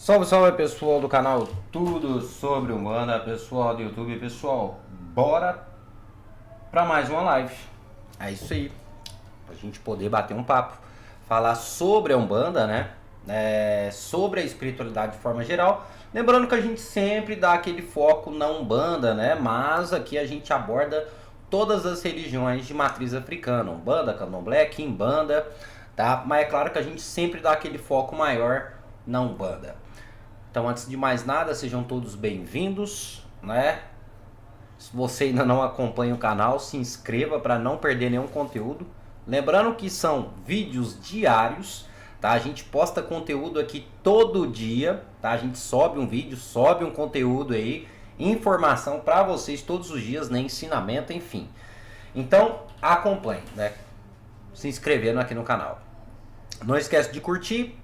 Salve, salve pessoal do canal Tudo Sobre Umbanda, pessoal do YouTube, pessoal, bora pra mais uma live. É isso aí, pra gente poder bater um papo, falar sobre a Umbanda, né? Sobre a espiritualidade de forma geral. Lembrando que a gente sempre dá aquele foco na Umbanda, né? Mas aqui a gente aborda todas as religiões de matriz africana, Umbanda, Candomblé, Quimbanda, tá? Mas é claro que a gente sempre dá aquele foco maior na Umbanda. Então, antes de mais nada, sejam todos bem-vindos, né? Se você ainda não acompanha o canal, se inscreva para não perder nenhum conteúdo. Lembrando que são vídeos diários, tá? A gente posta conteúdo aqui todo dia, tá? A gente sobe um vídeo, sobe um conteúdo aí, informação para vocês todos os dias, né? Ensinamento, enfim. Então, acompanhe, né? Se inscrevendo aqui no canal. Não esquece de curtir.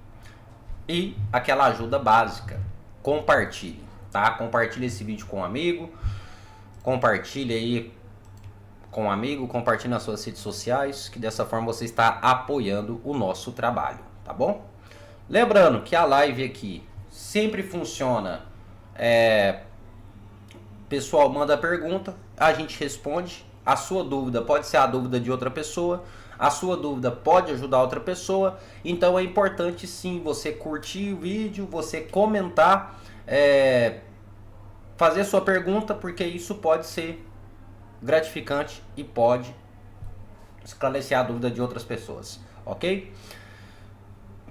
E aquela ajuda básica, compartilhe, tá? Compartilhe esse vídeo com um amigo, compartilhe aí com um amigo, compartilhe nas suas redes sociais, que dessa forma você está apoiando o nosso trabalho, tá bom? Lembrando que a live aqui sempre funciona, pessoal manda pergunta, a gente responde, a sua dúvida pode ser a dúvida de outra pessoa, a sua dúvida pode ajudar outra pessoa, então é importante sim você curtir o vídeo, você comentar, fazer sua pergunta, porque isso pode ser gratificante e pode esclarecer a dúvida de outras pessoas, ok?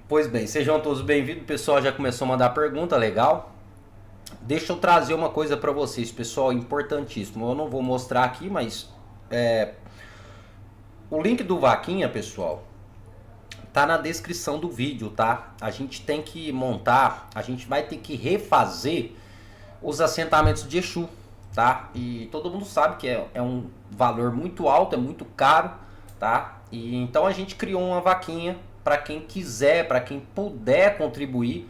Pois bem, sejam todos bem-vindos, o pessoal já começou a mandar pergunta, legal. Deixa eu trazer uma coisa para vocês, pessoal, importantíssimo, eu não vou mostrar aqui, mas o link do Vaquinha, pessoal, tá na descrição do vídeo, tá? A gente tem que montar, a gente vai ter que refazer os assentamentos de Exu, tá? E todo mundo sabe que é um valor muito alto, é muito caro, tá? E então a gente criou uma vaquinha para quem quiser, para quem puder contribuir,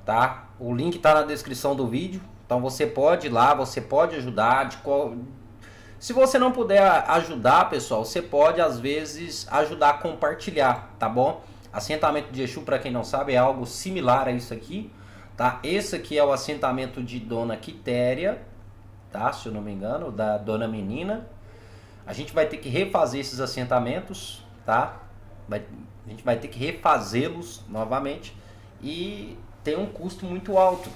tá? O link tá na descrição do vídeo, então você pode ir lá, você pode ajudar Se você não puder ajudar, pessoal, você pode às vezes ajudar a compartilhar, tá bom? Assentamento de Exu, para quem não sabe, é algo similar a isso aqui, tá? Esse aqui é o assentamento de Dona Quitéria, tá? Se eu não me engano, da Dona Menina. A gente vai ter que refazer esses assentamentos, tá? A gente vai ter que refazê-los novamente e tem um custo muito alto.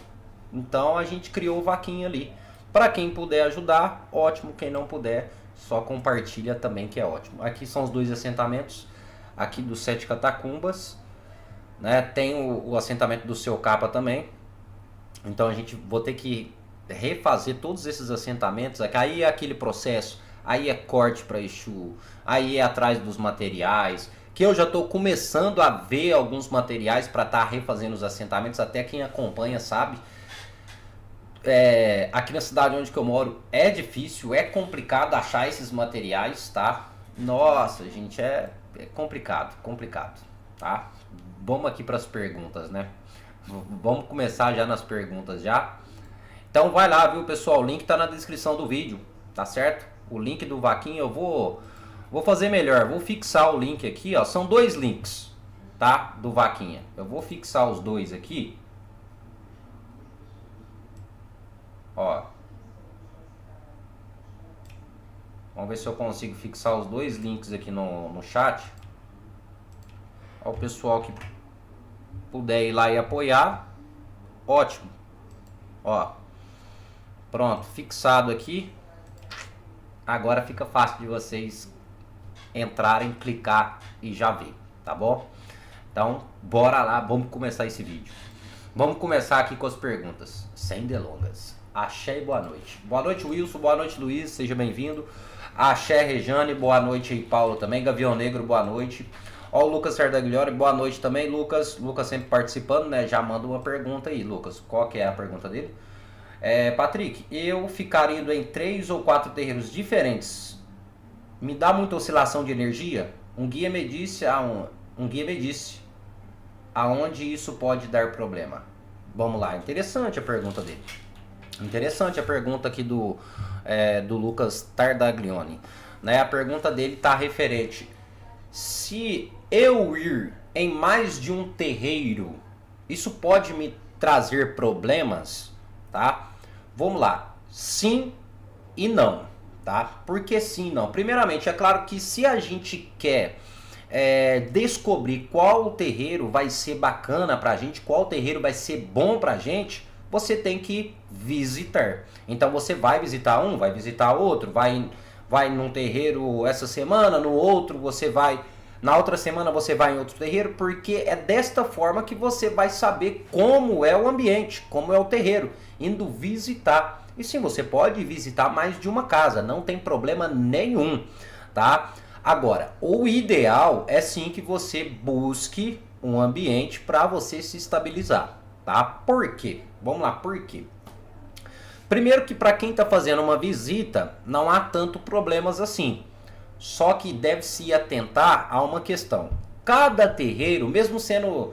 Então a gente criou o Vaquinha ali. Para quem puder ajudar, ótimo. Quem não puder, só compartilha também, que é ótimo. Aqui são os dois assentamentos, aqui dos 7 catacumbas, né? Tem o assentamento do Seu Capa também. Então a gente vou ter que refazer todos esses assentamentos. Aí é aquele processo, aí é corte para Exu, aí é atrás dos materiais, que eu já estou começando a ver alguns materiais para estar refazendo os assentamentos. Até quem acompanha sabe. Aqui na cidade onde que eu moro é difícil, é complicado achar esses materiais, tá? Nossa, gente, é complicado, tá? Vamos aqui para as perguntas, né? Vamos começar já nas perguntas já. Então vai lá, viu, pessoal? O link tá na descrição do vídeo, tá certo? O link do Vaquinha eu vou fazer melhor, vou fixar o link aqui, ó. São dois links, tá? Do Vaquinha. Eu vou fixar os dois aqui. Ó, vamos ver se eu consigo fixar os dois links aqui no chat. Ó, o pessoal que puder ir lá e apoiar, ótimo. Ó, pronto, fixado aqui. Agora fica fácil de vocês entrarem, clicar e já ver, tá bom? Então, bora lá, vamos começar esse vídeo. Vamos começar aqui com as perguntas, sem delongas. Axé e boa noite. Boa noite, Wilson. Boa noite, Luiz. Seja bem-vindo. Axé, Rejane. Boa noite aí, Paulo também. Gavião Negro, boa noite. Ó, o Lucas Sardagliori. Boa noite também, Lucas. Lucas sempre participando, né? Já manda uma pergunta aí, Lucas. Qual que é a pergunta dele? Patrick, eu ficar indo em 3 ou 4 terreiros diferentes me dá muita oscilação de energia? Um guia me disse aonde isso pode dar problema. Vamos lá, interessante a pergunta dele. Interessante a pergunta aqui do Lucas Tardaglione, né? A pergunta dele está referente: se eu ir em mais de um terreiro, isso pode me trazer problemas, tá? Vamos lá, sim e não, tá? Por que sim e não? Primeiramente, é claro que se a gente quer descobrir qual terreiro vai ser bacana pra gente, qual terreiro vai ser bom pra gente, você tem que visitar. Então você vai visitar um, vai visitar outro, vai num terreiro essa semana, no outro você vai, na outra semana você vai em outro terreiro, porque é desta forma que você vai saber como é o ambiente, como é o terreiro, indo visitar. E sim, você pode visitar mais de uma casa, não tem problema nenhum, tá? Agora, o ideal é sim que você busque um ambiente para você se estabilizar, tá? Por quê? Vamos lá, por quê? Primeiro que para quem está fazendo uma visita, não há tanto problemas assim. Só que deve se atentar a uma questão. Cada terreiro, mesmo sendo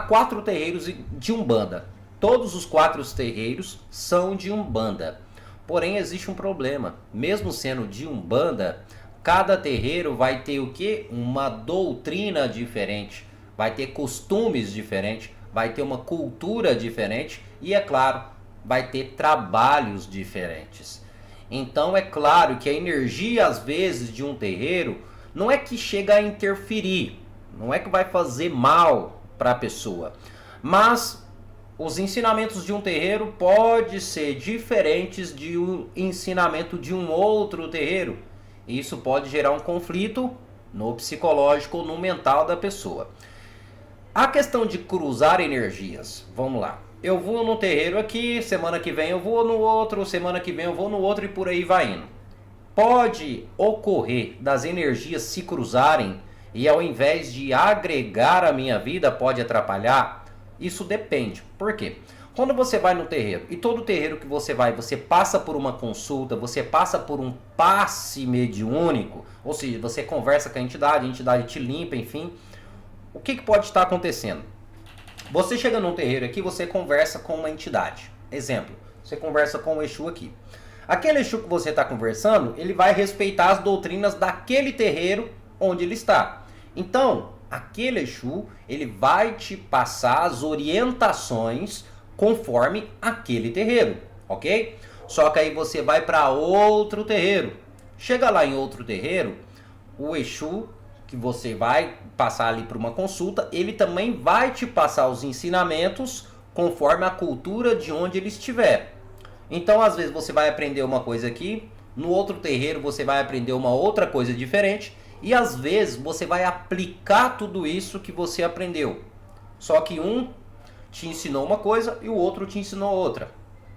4 terreiros de Umbanda, todos os 4 terreiros são de Umbanda. Porém, existe um problema. Mesmo sendo de Umbanda, cada terreiro vai ter o quê? Uma doutrina diferente, vai ter costumes diferentes, vai ter uma cultura diferente e, é claro, vai ter trabalhos diferentes. Então é claro que a energia às vezes de um terreiro não é que chega a interferir, não é que vai fazer mal para a pessoa, mas os ensinamentos de um terreiro podem ser diferentes de um ensinamento de um outro terreiro. Isso pode gerar um conflito no psicológico ou no mental da pessoa. A questão de cruzar energias, vamos lá. Eu vou no terreiro aqui, semana que vem eu vou no outro, semana que vem eu vou no outro e por aí vai indo. Pode ocorrer das energias se cruzarem e ao invés de agregar a minha vida, pode atrapalhar? Isso depende. Por quê? Quando você vai no terreiro, e todo terreiro que você vai, você passa por uma consulta, você passa por um passe mediúnico, ou seja, você conversa com a entidade te limpa, enfim. O que pode estar acontecendo? Você chega num terreiro aqui, você conversa com uma entidade. Exemplo, você conversa com o Exu aqui. Aquele Exu que você está conversando, ele vai respeitar as doutrinas daquele terreiro onde ele está. Então, aquele Exu, ele vai te passar as orientações conforme aquele terreiro, ok? Só que aí você vai para outro terreiro. Chega lá em outro terreiro, o Exu que você vai passar ali para uma consulta, ele também vai te passar os ensinamentos conforme a cultura de onde ele estiver. Então, às vezes você vai aprender uma coisa aqui, no outro terreiro você vai aprender uma outra coisa diferente, e às vezes você vai aplicar tudo isso que você aprendeu. Só que um te ensinou uma coisa e o outro te ensinou outra.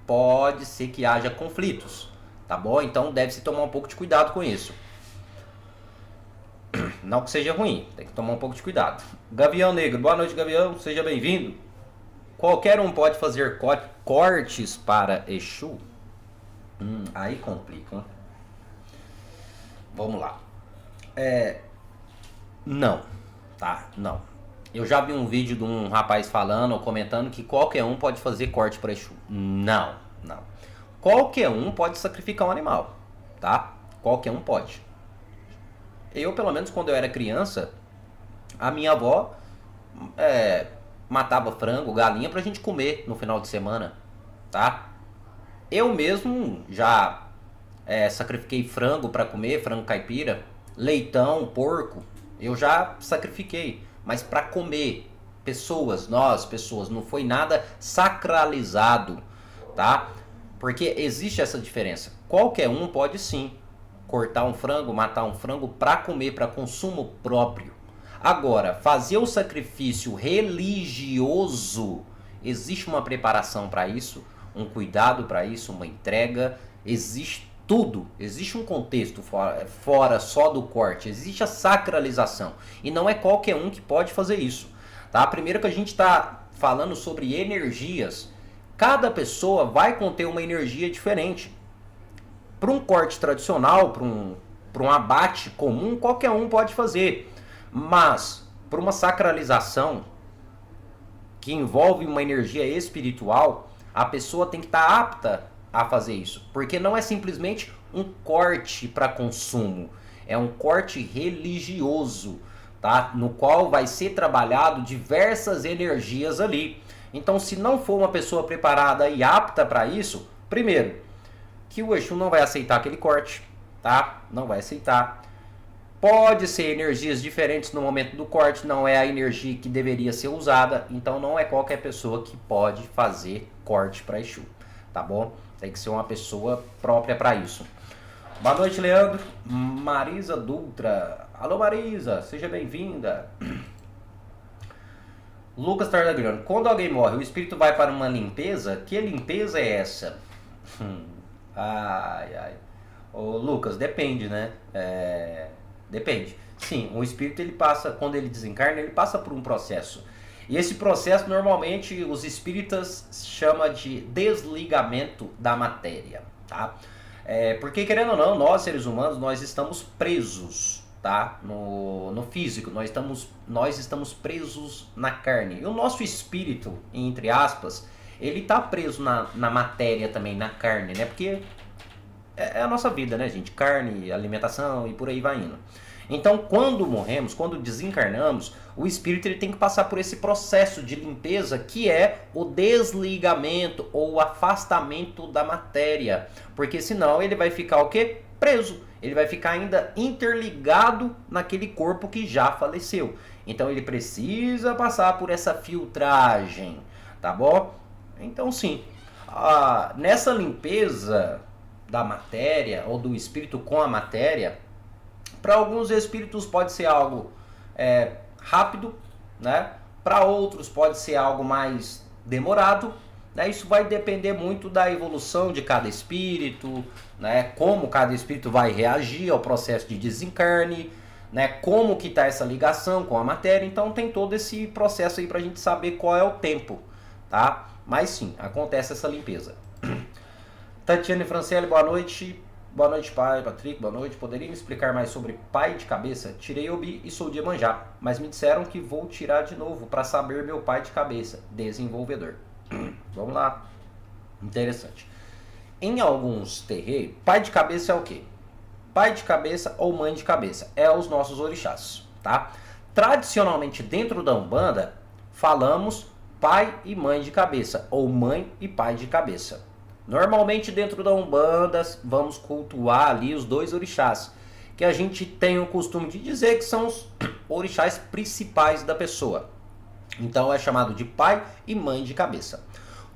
Pode ser que haja conflitos, tá bom? Então deve-se tomar um pouco de cuidado com isso. Não que seja ruim, tem que tomar um pouco de cuidado. Gavião Negro, boa noite, Gavião, seja bem-vindo. Qualquer um pode fazer cortes para Exu? Aí complica, hein? Vamos lá. Não, tá? Não. Eu já vi um vídeo de um rapaz falando ou comentando que qualquer um pode fazer corte para Exu. Não. Qualquer um pode sacrificar um animal, tá? Qualquer um pode. Eu, pelo menos, quando eu era criança, a minha avó matava frango, galinha pra gente comer no final de semana, tá? Eu mesmo já sacrifiquei frango pra comer, frango caipira, leitão, porco, eu já sacrifiquei, mas pra comer, pessoas, não foi nada sacralizado, tá? Porque existe essa diferença. Qualquer um pode sim cortar um frango, matar um frango para comer, para consumo próprio. Agora, fazer o sacrifício religioso, existe uma preparação para isso, um cuidado para isso, uma entrega, existe tudo, existe um contexto fora só do corte, existe a sacralização, e não é qualquer um que pode fazer isso, tá? Primeiro que a gente está falando sobre energias, cada pessoa vai conter uma energia diferente. Para um corte tradicional, para um abate comum, qualquer um pode fazer. Mas para uma sacralização que envolve uma energia espiritual, a pessoa tem que estar apta a fazer isso. Porque não é simplesmente um corte para consumo, é um corte religioso, tá? No qual vai ser trabalhado diversas energias ali. Então, se não for uma pessoa preparada e apta para isso, primeiro, que o Exu não vai aceitar aquele corte, tá? Não vai aceitar. Pode ser energias diferentes no momento do corte, não é a energia que deveria ser usada, então não é qualquer pessoa que pode fazer corte para Exu, tá bom? Tem que ser uma pessoa própria para isso. Boa noite, Leandro. Marisa Dutra. Alô, Marisa, seja bem-vinda. Lucas Tardagrano. Quando alguém morre, o espírito vai para uma limpeza? Que limpeza é essa? Ai, ai. Ô, Lucas, depende, né? Depende. Sim, o espírito, ele passa, quando ele desencarna, ele passa por um processo. E esse processo, normalmente, os espíritas chamam de desligamento da matéria, tá? Porque, querendo ou não, nós, seres humanos, nós estamos presos, tá? No físico, nós estamos presos na carne. E o nosso espírito, entre aspas, ele tá preso na matéria também, na carne, né? Porque é a nossa vida, né, gente? Carne, alimentação e por aí vai indo. Então, quando morremos, quando desencarnamos, o espírito ele tem que passar por esse processo de limpeza que é o desligamento ou o afastamento da matéria. Porque senão ele vai ficar o quê? Preso. Ele vai ficar ainda interligado naquele corpo que já faleceu. Então ele precisa passar por essa filtragem, tá bom? Então sim, nessa limpeza da matéria ou do espírito com a matéria, para alguns espíritos pode ser algo rápido, né? Para outros pode ser algo mais demorado, né? Isso vai depender muito da evolução de cada espírito, né? Como cada espírito vai reagir ao processo de desencarne, né? Como que está essa ligação com a matéria. Então tem todo esse processo aí para a gente saber qual é o tempo, tá? Mas sim, acontece essa limpeza. Tatiane Franciele, boa noite. Boa noite, pai. Patrick, boa noite. Poderia me explicar mais sobre pai de cabeça? Tirei Obi e sou de Iemanjá, mas me disseram que vou tirar de novo para saber meu pai de cabeça. Desenvolvedor. Vamos lá. Interessante. Em alguns terreiros, pai de cabeça é o quê? Pai de cabeça ou mãe de cabeça? É os nossos orixás, tá? Tradicionalmente, dentro da Umbanda, falamos pai e mãe de cabeça, ou mãe e pai de cabeça. Normalmente dentro da Umbanda vamos cultuar ali os dois orixás, que a gente tem o costume de dizer que são os orixás principais da pessoa. Então é chamado de pai e mãe de cabeça.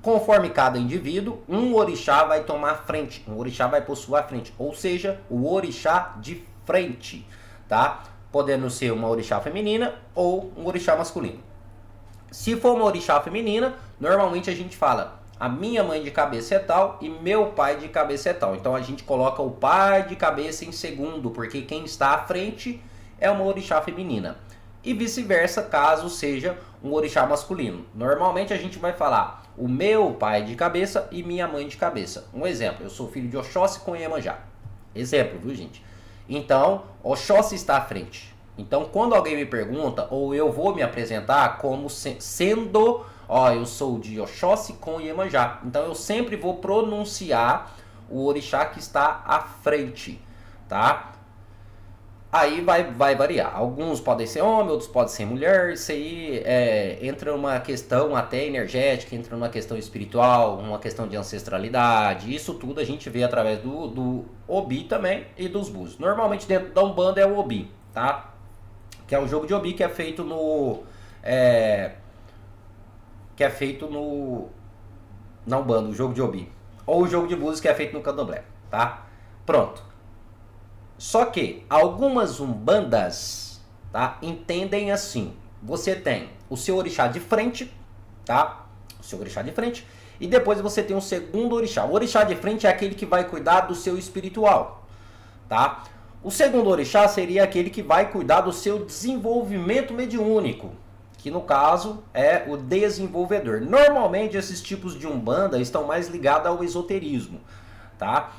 Conforme cada indivíduo, um orixá vai tomar a frente, um orixá vai possuir a frente, ou seja, o orixá de frente, tá? Podendo ser uma orixá feminina ou um orixá masculino. Se for uma orixá feminina, normalmente a gente fala a minha mãe de cabeça é tal e meu pai de cabeça é tal. Então a gente coloca o pai de cabeça em segundo, porque quem está à frente é uma orixá feminina. E vice-versa, caso seja um orixá masculino. Normalmente a gente vai falar o meu pai de cabeça e minha mãe de cabeça. Um exemplo, eu sou filho de Oxóssi com Iemanjá. Exemplo, viu, gente? Então, Oxóssi está à frente. Então, quando alguém me pergunta, ou eu vou me apresentar como sendo... eu sou de Oxóssi com Iemanjá. Então eu sempre vou pronunciar o orixá que está à frente, tá? Aí vai variar. Alguns podem ser homem, outros podem ser mulher. Isso aí entra numa questão até energética, entra numa questão espiritual, uma questão de ancestralidade. Isso tudo a gente vê através do Obi também e dos búzios. Normalmente dentro da Umbanda é o Obi, tá? Que é um jogo de Obi que é feito na Umbanda, o jogo de Obi. Ou o jogo de búzios que é feito no Candomblé, tá? Pronto. Só que algumas Umbandas, tá, entendem assim. Você tem o seu orixá de frente, tá? O seu orixá de frente. E depois você tem um segundo orixá. O orixá de frente é aquele que vai cuidar do seu espiritual, tá? O segundo orixá seria aquele que vai cuidar do seu desenvolvimento mediúnico, que no caso é o desenvolvedor. Normalmente esses tipos de Umbanda estão mais ligados ao esoterismo, tá?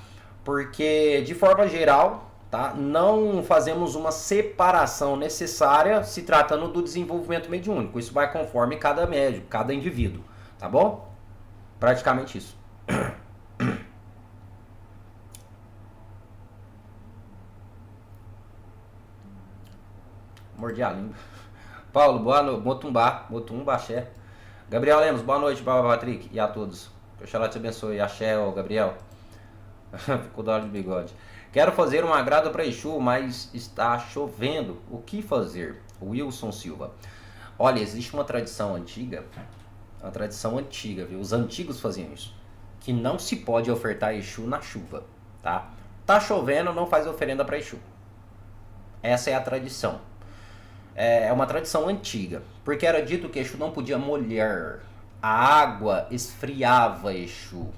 Porque de forma geral, tá, não fazemos uma separação necessária se tratando do desenvolvimento mediúnico. Isso vai conforme cada médium, cada indivíduo, tá bom? Praticamente isso. Mordi a língua. Paulo, boa noite. Motumbá, Axé. Gabriel Lemos, boa noite, Baba Patrick, e a todos. Que Oxalá te abençoe. Axé, ô Gabriel. Ficou da hora de bigode. Quero fazer um agrado para Exu, mas está chovendo. O que fazer? Wilson Silva. Olha, existe uma tradição antiga. Uma tradição antiga, viu? Os antigos faziam isso. Que não se pode ofertar Exu na chuva, tá? Tá chovendo, não faz oferenda para Exu. Essa é a tradição. É uma tradição antiga, porque era dito que Exu não podia molhar. A água esfriava Exu.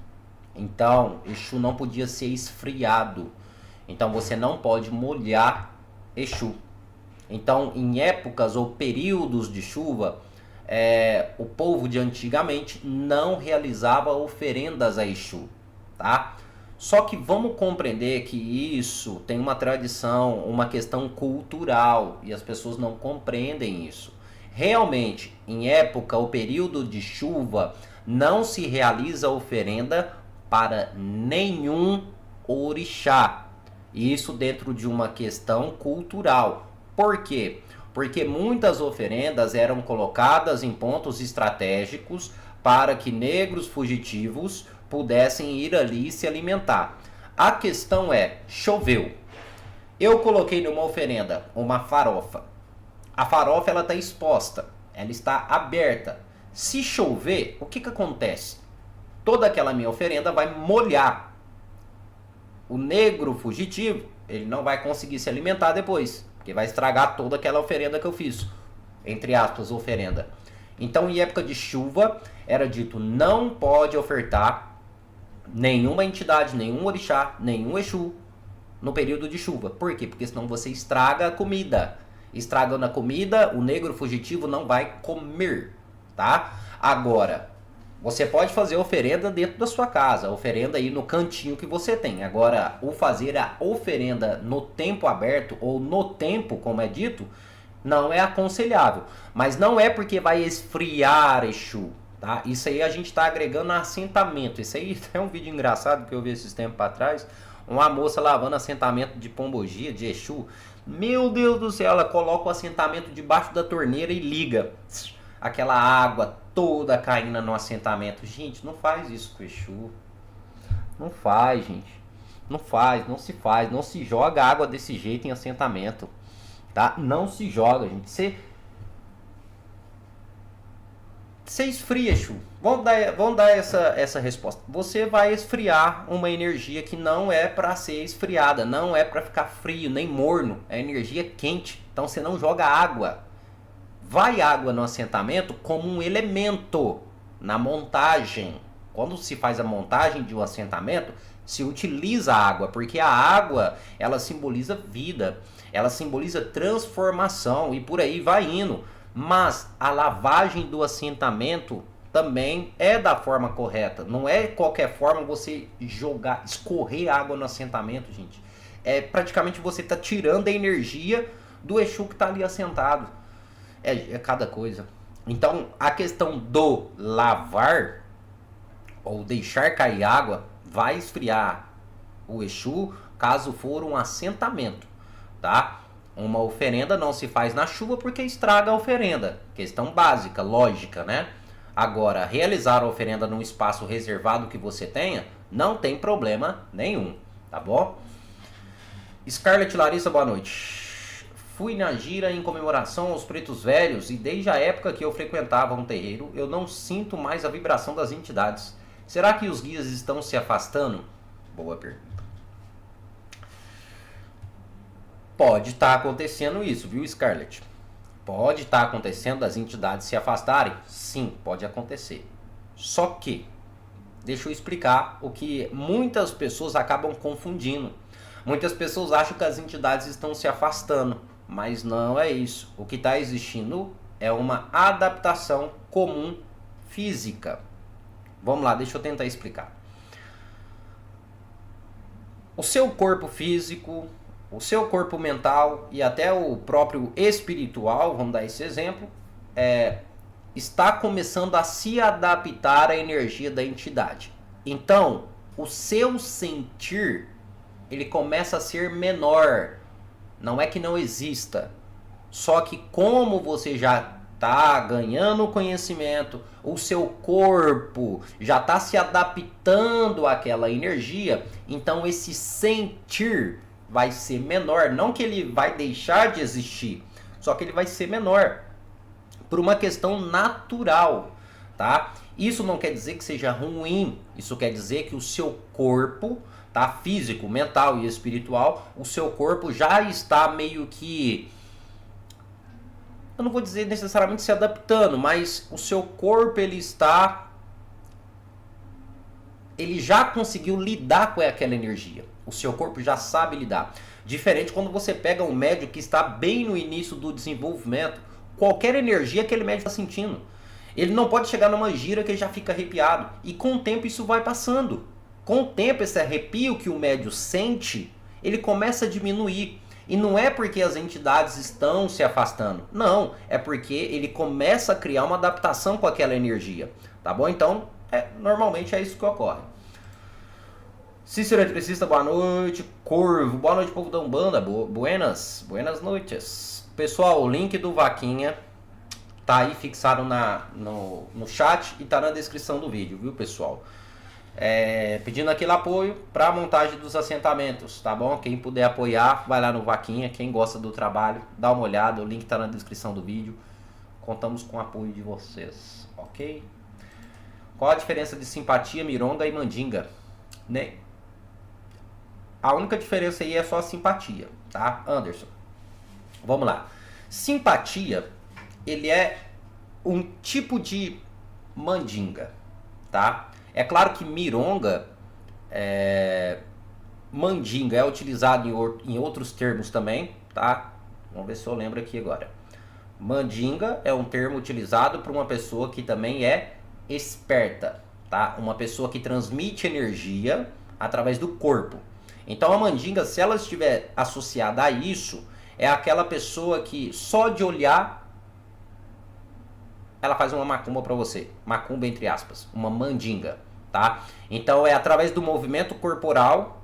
Então, Exu não podia ser esfriado. Então, você não pode molhar Exu. Então, em épocas ou períodos de chuva, o povo de antigamente não realizava oferendas a Exu, tá? Só que vamos compreender que isso tem uma tradição, uma questão cultural, e as pessoas não compreendem isso. Realmente, em época ou período de chuva, não se realiza oferenda para nenhum orixá. Isso dentro de uma questão cultural. Por quê? Porque muitas oferendas eram colocadas em pontos estratégicos para que negros fugitivos pudessem ir ali e se alimentar. A questão é, choveu. Eu coloquei numa oferenda uma farofa. A farofa ela está exposta, ela está aberta. Se chover, o que acontece? Toda aquela minha oferenda vai molhar. O negro fugitivo, ele não vai conseguir se alimentar depois, porque vai estragar toda aquela oferenda que eu fiz. Entre aspas, oferenda. Então, em época de chuva, era dito, não pode ofertar nenhuma entidade, nenhum orixá, nenhum Exu no período de chuva. Por quê? Porque senão você estraga a comida. Estragando a comida, o negro fugitivo não vai comer, tá? Agora, você pode fazer oferenda dentro da sua casa, oferenda aí no cantinho que você tem. Agora, o fazer a oferenda no tempo aberto ou no tempo, como é dito, não é aconselhável. Mas não é porque vai esfriar Exu, tá? Isso aí a gente está agregando assentamento. Isso aí é um vídeo engraçado que eu vi esses tempos para trás. Uma moça lavando assentamento de pombogia, de Exu. Meu Deus do céu, ela coloca o assentamento debaixo da torneira e liga. Aquela água toda caindo no assentamento. Gente, não faz isso com o Exu. Não faz, gente. Não faz, não se faz. Não se joga água desse jeito em assentamento. Tá? Não se joga, gente. Você esfria, Exu. Vamos dar essa resposta. Você vai esfriar uma energia que não é para ser esfriada, não é para ficar frio, nem morno. É energia quente. Então você não joga água. Vai água no assentamento como um elemento na montagem. Quando se faz a montagem de um assentamento, se utiliza a água, porque a água, ela simboliza vida, ela simboliza transformação e por aí vai indo. Mas a lavagem do assentamento também é da forma correta. Não é qualquer forma você jogar, escorrer água no assentamento, gente. É praticamente você está tirando a energia do Exu que está ali assentado. É cada coisa. Então, a questão do lavar ou deixar cair água vai esfriar o Exu caso for um assentamento, tá? Uma oferenda não se faz na chuva porque estraga a oferenda. Questão básica, lógica, né? Agora, realizar a oferenda num espaço reservado que você tenha, não tem problema nenhum, tá bom? Scarlett Larissa, boa noite. Fui na gira em comemoração aos pretos velhos e desde a época que eu frequentava um terreiro, eu não sinto mais a vibração das entidades. Será que os guias estão se afastando? Boa pergunta. Pode estar acontecendo isso, viu, Scarlett? Pode estar acontecendo as entidades se afastarem? Sim, pode acontecer. Só que, deixa eu explicar o que muitas pessoas acabam confundindo. Muitas pessoas acham que as entidades estão se afastando, mas não é isso. O que está existindo é uma adaptação comum física. Vamos lá, deixa eu tentar explicar. O seu corpo físico, o seu corpo mental e até o próprio espiritual, vamos dar esse exemplo, está começando a se adaptar à energia da entidade. Então, o seu sentir, ele começa a ser menor. Não é que não exista. Só que como você já tá ganhando conhecimento, o seu corpo já está se adaptando àquela energia, então esse sentir vai ser menor. Não que ele vai deixar de existir, só que ele vai ser menor por uma questão natural, tá? Isso não quer dizer que seja ruim, isso quer dizer que o seu corpo, tá? Físico, mental e espiritual, o seu corpo já está meio que, eu não vou dizer necessariamente se adaptando, mas o seu corpo ele já conseguiu lidar com aquela energia. O seu corpo já sabe lidar. Diferente quando você pega um médium que está bem no início do desenvolvimento, qualquer energia que aquele médium está sentindo, ele não pode chegar numa gira que ele já fica arrepiado. E com o tempo isso vai passando. Com o tempo esse arrepio que o médium sente, ele começa a diminuir. E não é porque as entidades estão se afastando. Não, é porque ele começa a criar uma adaptação com aquela energia. Tá bom? Então, normalmente é isso que ocorre. Cícero Eletricista, boa noite. Corvo, boa noite, povo da Umbanda. Buenas noites. Pessoal, o link do Vaquinha tá aí fixado no chat e tá na descrição do vídeo, viu, pessoal? Pedindo aquele apoio para a montagem dos assentamentos, tá bom? Quem puder apoiar, vai lá no Vaquinha. Quem gosta do trabalho, dá uma olhada, o link tá na descrição do vídeo. Contamos com o apoio de vocês, ok? Qual a diferença de simpatia, mironga e mandinga? Né? A única diferença aí é só a simpatia, tá, Anderson? Vamos lá. Simpatia, ele é um tipo de mandinga, tá? É claro que mironga, mandinga é utilizado em outros termos também, tá? Vamos ver se eu lembro aqui agora. Mandinga é um termo utilizado para uma pessoa que também é esperta, tá? Uma pessoa que transmite energia através do corpo. Então a mandinga, se ela estiver associada a isso, é aquela pessoa que só de olhar ela faz uma macumba para você. Macumba entre aspas, uma mandinga, tá? Então é através do movimento corporal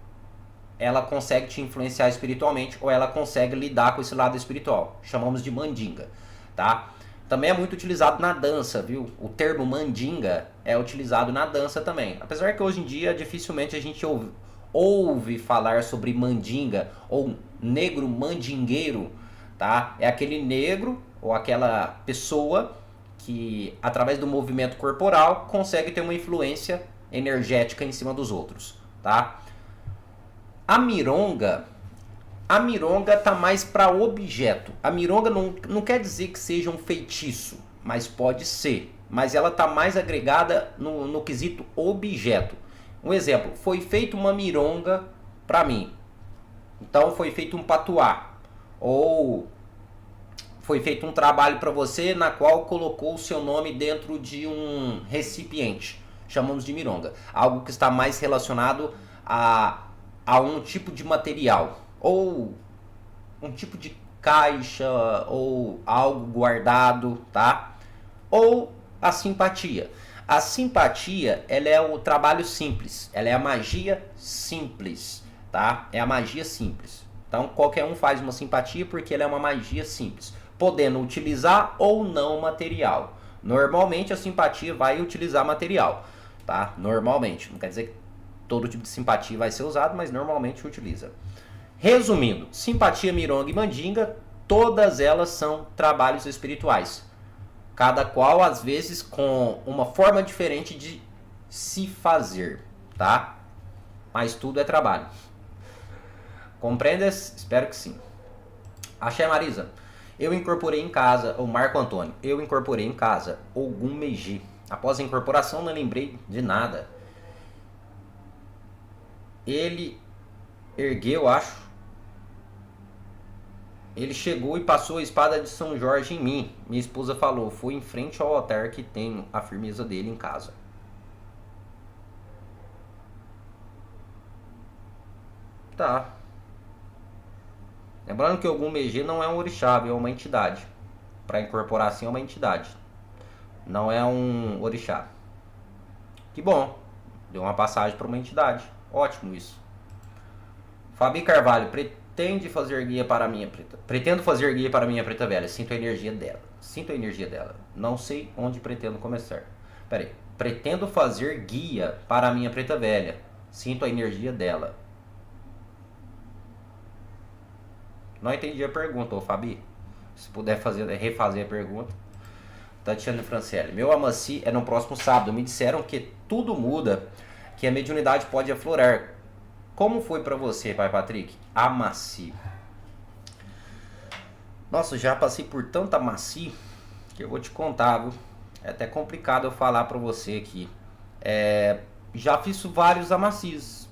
ela consegue te influenciar espiritualmente ou ela consegue lidar com esse lado espiritual. Chamamos de mandinga, tá? Também é muito utilizado na dança, viu? O termo mandinga é utilizado na dança também. Apesar que hoje em dia dificilmente a gente ouve falar sobre mandinga ou negro mandingueiro, tá? É aquele negro ou aquela pessoa que através do movimento corporal consegue ter uma influência energética em cima dos outros, tá? A mironga tá mais para objeto. A mironga não quer dizer que seja um feitiço, mas pode ser. Mas ela tá mais agregada no quesito objeto. Um exemplo, foi feita uma mironga para mim. Então foi feito um patuá. Ou foi feito um trabalho para você na qual colocou o seu nome dentro de um recipiente. Chamamos de mironga. Algo que está mais relacionado a um tipo de material. Ou um tipo de caixa, ou algo guardado, tá? Ou a simpatia. A simpatia, ela é o trabalho simples, ela é a magia simples, tá? É a magia simples. Então, qualquer um faz uma simpatia porque ela é uma magia simples, podendo utilizar ou não material. Normalmente, a simpatia vai utilizar material, tá? Normalmente, não quer dizer que todo tipo de simpatia vai ser usado, mas normalmente utiliza. Resumindo, simpatia, mironga e mandinga, todas elas são trabalhos espirituais. Cada qual, às vezes, com uma forma diferente de se fazer, tá? Mas tudo é trabalho. Compreendes? Espero que sim. Axé Marisa. Eu incorporei em casa, o Marco Antônio. Eu incorporei em casa Ogum Meiji. Após a incorporação, não lembrei de nada. Ele ergueu, acho. Ele chegou e passou a espada de São Jorge em mim. Minha esposa falou, fui em frente ao altar que tenho a firmeza dele em casa. Tá. Lembrando que Ogum Meiji não é um orixá, é uma entidade. Para incorporar assim é uma entidade. Não é um orixá. Que bom. Deu uma passagem para uma entidade. Ótimo isso. Fabi Carvalho, Pretendo fazer guia para a minha preta velha. Sinto a energia dela. Sinto a energia dela. Não sei onde pretendo começar. Pera aí. Pretendo fazer guia para a minha preta velha. Sinto a energia dela. Não entendi a pergunta, ô Fabi. Se puder refazer a pergunta. Tatiana Franciele. Meu Amaci é no próximo sábado. Me disseram que tudo muda, que a mediunidade pode aflorar. Como foi pra você, pai Patrick? Amaci. Nossa, já passei por tanta Amaci que eu vou te contar, viu? É até complicado eu falar pra você aqui. Já fiz vários Amacis.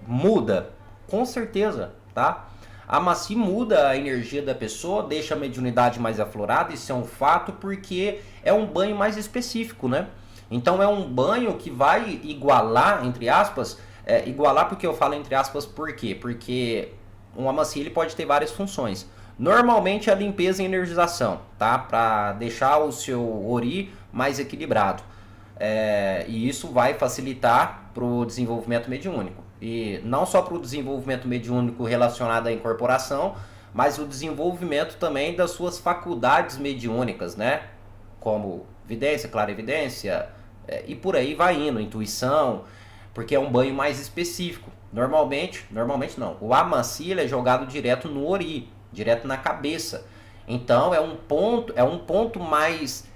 Muda, com certeza, tá? A Amaci muda a energia da pessoa, deixa a mediunidade mais aflorada, isso é um fato, porque é um banho mais específico, né? Então é um banho que vai igualar, entre aspas, igualar porque eu falo entre aspas por quê? Porque um Amaci ele pode ter várias funções. Normalmente a limpeza e energização, tá? Para deixar o seu ori mais equilibrado. E isso vai facilitar para o desenvolvimento mediúnico. E não só para o desenvolvimento mediúnico relacionado à incorporação, mas o desenvolvimento também das suas faculdades mediúnicas, né? Como vidência, clarevidência, e por aí vai indo, intuição, porque é um banho mais específico. Normalmente não. O Amaci é jogado direto no ori, direto na cabeça. Então é um ponto mais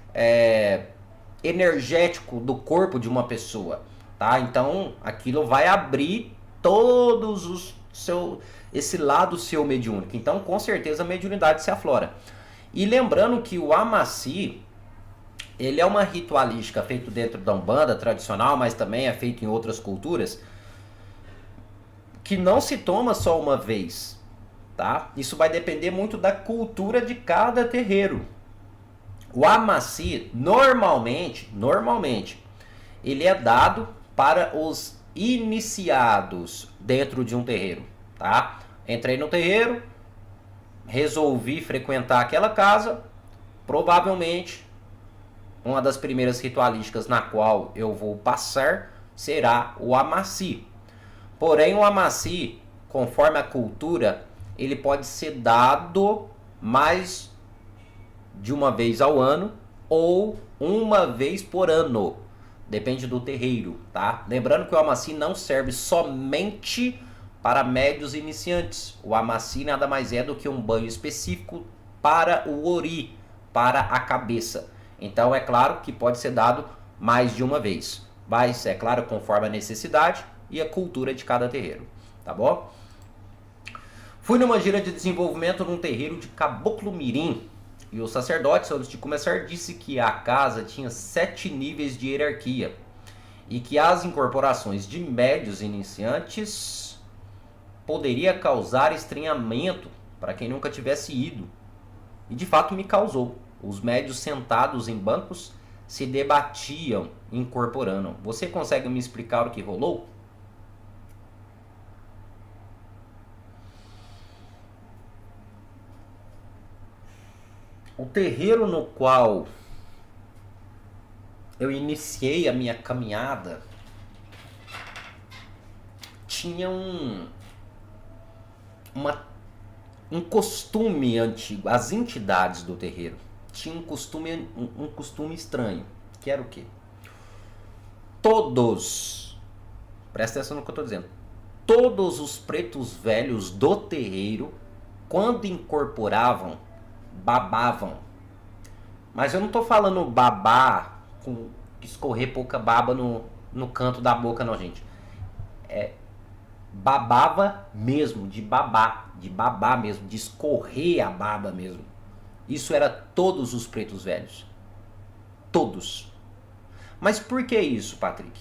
energético do corpo de uma pessoa, tá? Então aquilo vai abrir todos esse lado seu mediúnico. Então com certeza a mediunidade se aflora. E lembrando que o Amaci ele é uma ritualística feita dentro da Umbanda tradicional, mas também é feito em outras culturas, que não se toma só uma vez, tá? Isso vai depender muito da cultura de cada terreiro. O Amaci, normalmente, ele é dado para os iniciados dentro de um terreiro, tá? Entrei no terreiro, resolvi frequentar aquela casa, provavelmente uma das primeiras ritualísticas na qual eu vou passar será o Amaci. Porém, o Amaci, conforme a cultura, ele pode ser dado mais de uma vez ao ano ou uma vez por ano. Depende do terreiro, tá? Lembrando que o Amaci não serve somente para médios iniciantes. O Amaci nada mais é do que um banho específico para o ori, para a cabeça. Então é claro que pode ser dado mais de uma vez. Mas é claro, conforme a necessidade e a cultura de cada terreiro, tá bom? Fui numa gira de desenvolvimento num terreiro de Caboclo Mirim. E o sacerdote, antes de começar, disse que a casa tinha 7 níveis de hierarquia. E que as incorporações de médios iniciantes poderia causar estranhamento para quem nunca tivesse ido. E de fato me causou. Os médios sentados em bancos se debatiam incorporando. Você consegue me explicar o que rolou? O terreiro no qual eu iniciei a minha caminhada tinha um costume antigo. As entidades do terreiro tinham um costume estranho, que era o quê? Presta atenção no que eu estou dizendo, todos os pretos velhos do terreiro, quando incorporavam, babavam. Mas eu não estou falando babar com escorrer pouca baba no canto da boca, não, gente. Babava mesmo, de babar mesmo, de escorrer a baba mesmo. Isso era todos os pretos velhos. Todos. Mas por que isso, Patrick?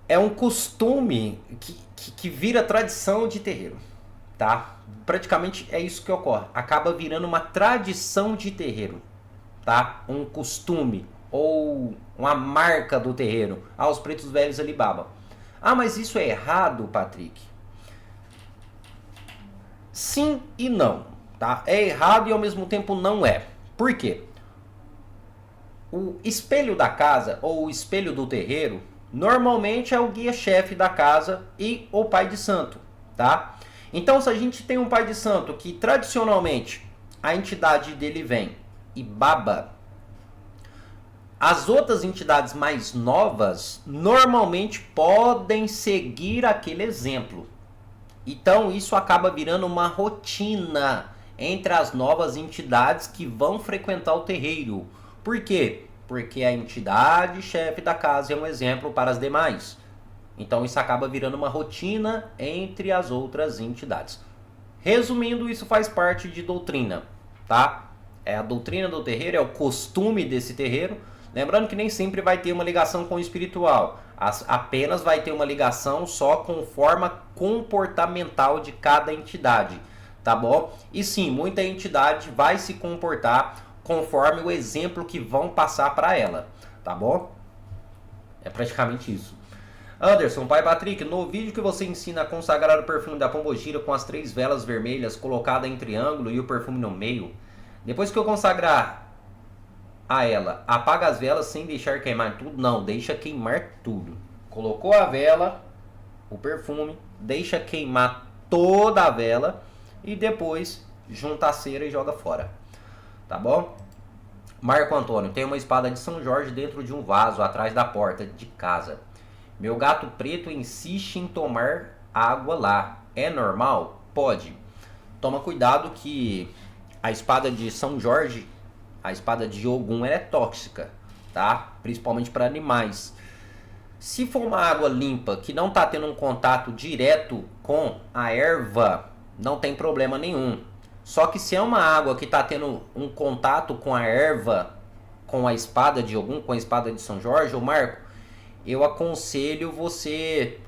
É um costume que vira tradição de terreiro, tá? Praticamente é isso que ocorre. Acaba virando uma tradição de terreiro, tá? Um costume ou uma marca do terreiro. Os pretos velhos ali babam. Mas isso é errado, Patrick? Sim e não, tá? É errado e ao mesmo tempo não é. Por quê? O espelho da casa ou o espelho do terreiro, Normalmente é o guia-chefe da casa e o pai de santo, tá? Então, se a gente tem um pai de santo que tradicionalmente a entidade dele vem e baba, as outras entidades mais novas normalmente podem seguir aquele exemplo. Então, isso acaba virando uma rotina entre as novas entidades que vão frequentar o terreiro. Por quê? Porque a entidade chefe da casa é um exemplo para as demais. Então isso acaba virando uma rotina entre as outras entidades. Resumindo, isso faz parte de doutrina, tá? É a doutrina do terreiro, é o costume desse terreiro. Lembrando que nem sempre vai ter uma ligação com o espiritual. Apenas vai ter uma ligação só com forma comportamental de cada entidade, tá bom? E sim, muita entidade vai se comportar conforme o exemplo que vão passar para ela, tá bom? É praticamente isso. Anderson, pai Patrick, no vídeo que você ensina a consagrar o perfume da pombogira com as 3 velas vermelhas colocada em triângulo e o perfume no meio, depois que eu consagrar a ela, apaga as velas sem deixar queimar tudo? Não, deixa queimar tudo. Colocou a vela, o perfume, deixa queimar toda a vela e depois junta a cera e joga fora. Tá bom? Marco Antônio, tem uma espada de São Jorge dentro de um vaso atrás da porta de casa. Meu gato preto insiste em tomar água lá. É normal? Pode. Toma cuidado que a espada de São Jorge, a espada de Ogum, ela é tóxica, tá? Principalmente para animais. Se for uma água limpa que não está tendo um contato direto com a erva, não tem problema nenhum. Só que se é uma água que está tendo um contato com a erva, com a espada de Ogum, com a espada de São Jorge, ô Marco, eu aconselho você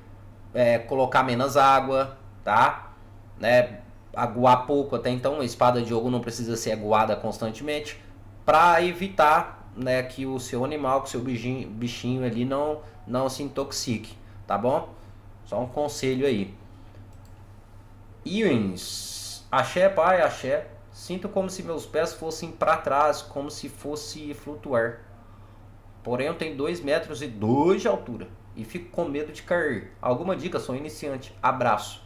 colocar menos água, tá? Né? Aguar pouco, até então a espada de Ogum não precisa ser aguada constantemente, para evitar, né, que o seu animal, que o seu bichinho ali não se intoxique, tá bom? Só um conselho aí. Iwins, axé pai, axé. Sinto como se meus pés fossem para trás, como se fosse flutuar. Porém eu tenho 2,2 metros de altura e fico com medo de cair. Alguma dica? Sou iniciante. Abraço.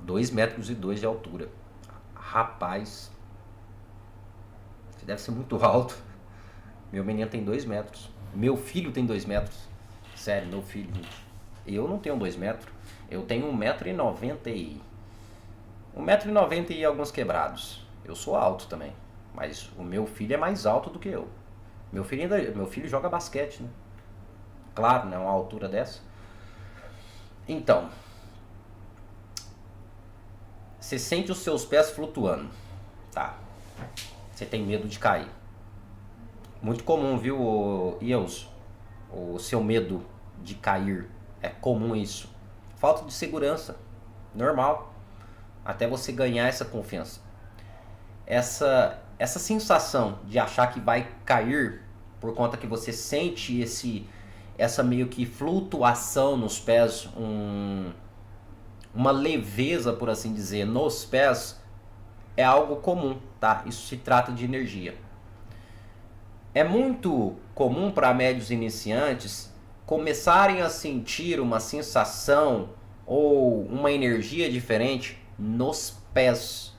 2,2 metros de altura. Rapaz, você deve ser muito alto. Meu menino tem 2 metros. Meu filho tem 2 metros. Sério, meu filho. Eu não tenho 2 metros. Eu tenho 1,90 m e... 1,90 m e alguns quebrados. Eu sou alto também. Mas o meu filho é mais alto do que eu. Meu filho joga basquete, né? Claro, né? Uma altura dessa. Então, você sente os seus pés flutuando, tá? Você tem medo de cair. Muito comum, viu, Iels? O seu medo de cair. É comum isso. Falta de segurança. Normal. Até você ganhar essa confiança. Essa sensação de achar que vai cair por conta que você sente essa meio que flutuação nos pés, uma leveza, por assim dizer, nos pés, é algo comum, tá? Isso se trata de energia. É muito comum para médios iniciantes começarem a sentir uma sensação ou uma energia diferente nos pés.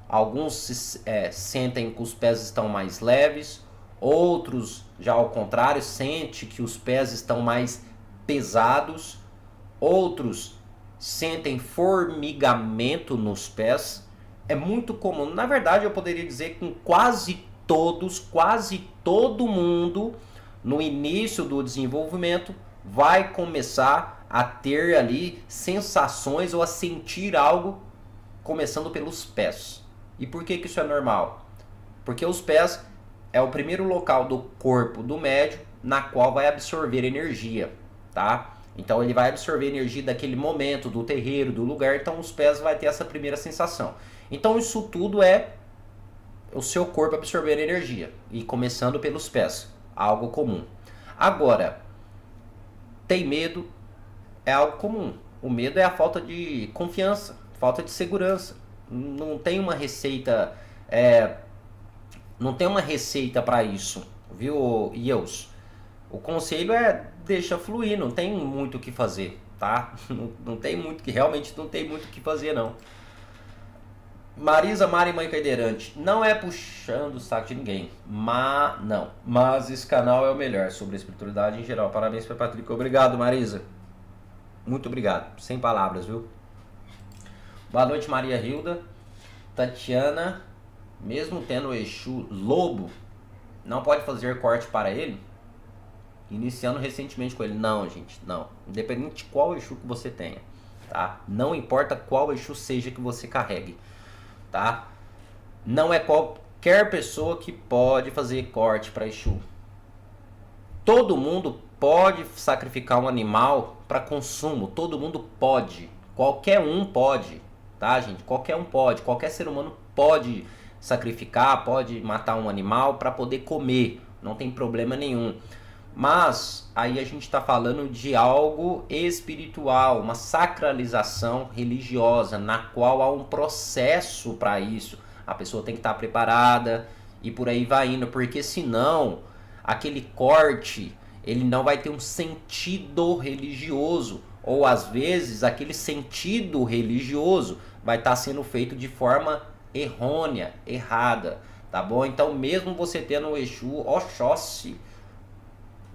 Alguns sentem que os pés estão mais leves, outros, já ao contrário, sentem que os pés estão mais pesados, outros sentem formigamento nos pés. É muito comum. Na verdade, eu poderia dizer que quase todo mundo, no início do desenvolvimento, vai começar a ter ali sensações ou a sentir algo, começando pelos pés. E por que isso é normal? Porque os pés é o primeiro local do corpo do médium na qual vai absorver energia, tá? Então ele vai absorver energia daquele momento, do terreiro, do lugar, então os pés vai ter essa primeira sensação. Então isso tudo é o seu corpo absorver energia, e começando pelos pés, algo comum. Agora, tem medo é algo comum. O medo é a falta de confiança, falta de segurança. Não tem uma receita Não tem uma receita para isso, viu, Iels? O conselho é deixa fluir, não tem muito o que fazer, tá? Não tem muito que realmente não tem muito o que fazer não. Marisa, Mari, mãe cadeirante, não é puxando o saco de ninguém, mas não. Mas esse canal é o melhor sobre a espiritualidade em geral. Parabéns para Patrick, obrigado, Marisa. Muito obrigado, sem palavras, viu? Boa noite, Maria Hilda. Tatiana, mesmo tendo o Exu lobo, não pode fazer corte para ele? Iniciando recentemente com ele. Não, gente, não. Independente de qual Exu que você tenha, tá? Não importa qual Exu seja que você carregue, tá? Não é qualquer pessoa que pode fazer corte para Exu. Todo mundo pode sacrificar um animal para consumo. Todo mundo pode. Qualquer um pode, tá, gente? Qualquer um pode. Qualquer ser humano pode sacrificar, pode matar um animal para poder comer. Não tem problema nenhum. Mas aí a gente está falando de algo espiritual, uma sacralização religiosa, na qual há um processo para isso. A pessoa tem que estar preparada e por aí vai indo, porque senão aquele corte ele não vai ter um sentido religioso, ou às vezes aquele sentido religioso vai estar sendo feito de forma errônea, errada, tá bom? Então mesmo você tendo o Exu Oxóssi,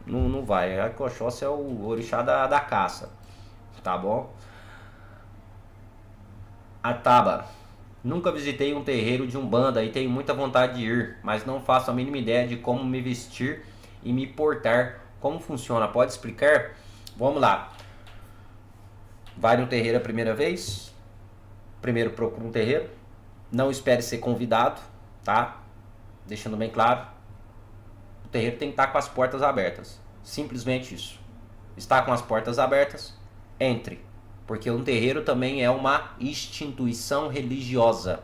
não vai. A Oxóssi é o orixá da caça, tá bom? Ataba. Nunca visitei um terreiro de Umbanda e tenho muita vontade de ir, mas não faço a mínima ideia de como me vestir e me portar. Como funciona? Pode explicar? Vamos lá. Vai no terreiro a primeira vez. Primeiro procura um terreiro. Não espere ser convidado, tá? Deixando bem claro. O terreiro tem que estar com as portas abertas. Simplesmente isso. Está com as portas abertas, entre. Porque um terreiro também é uma instituição religiosa.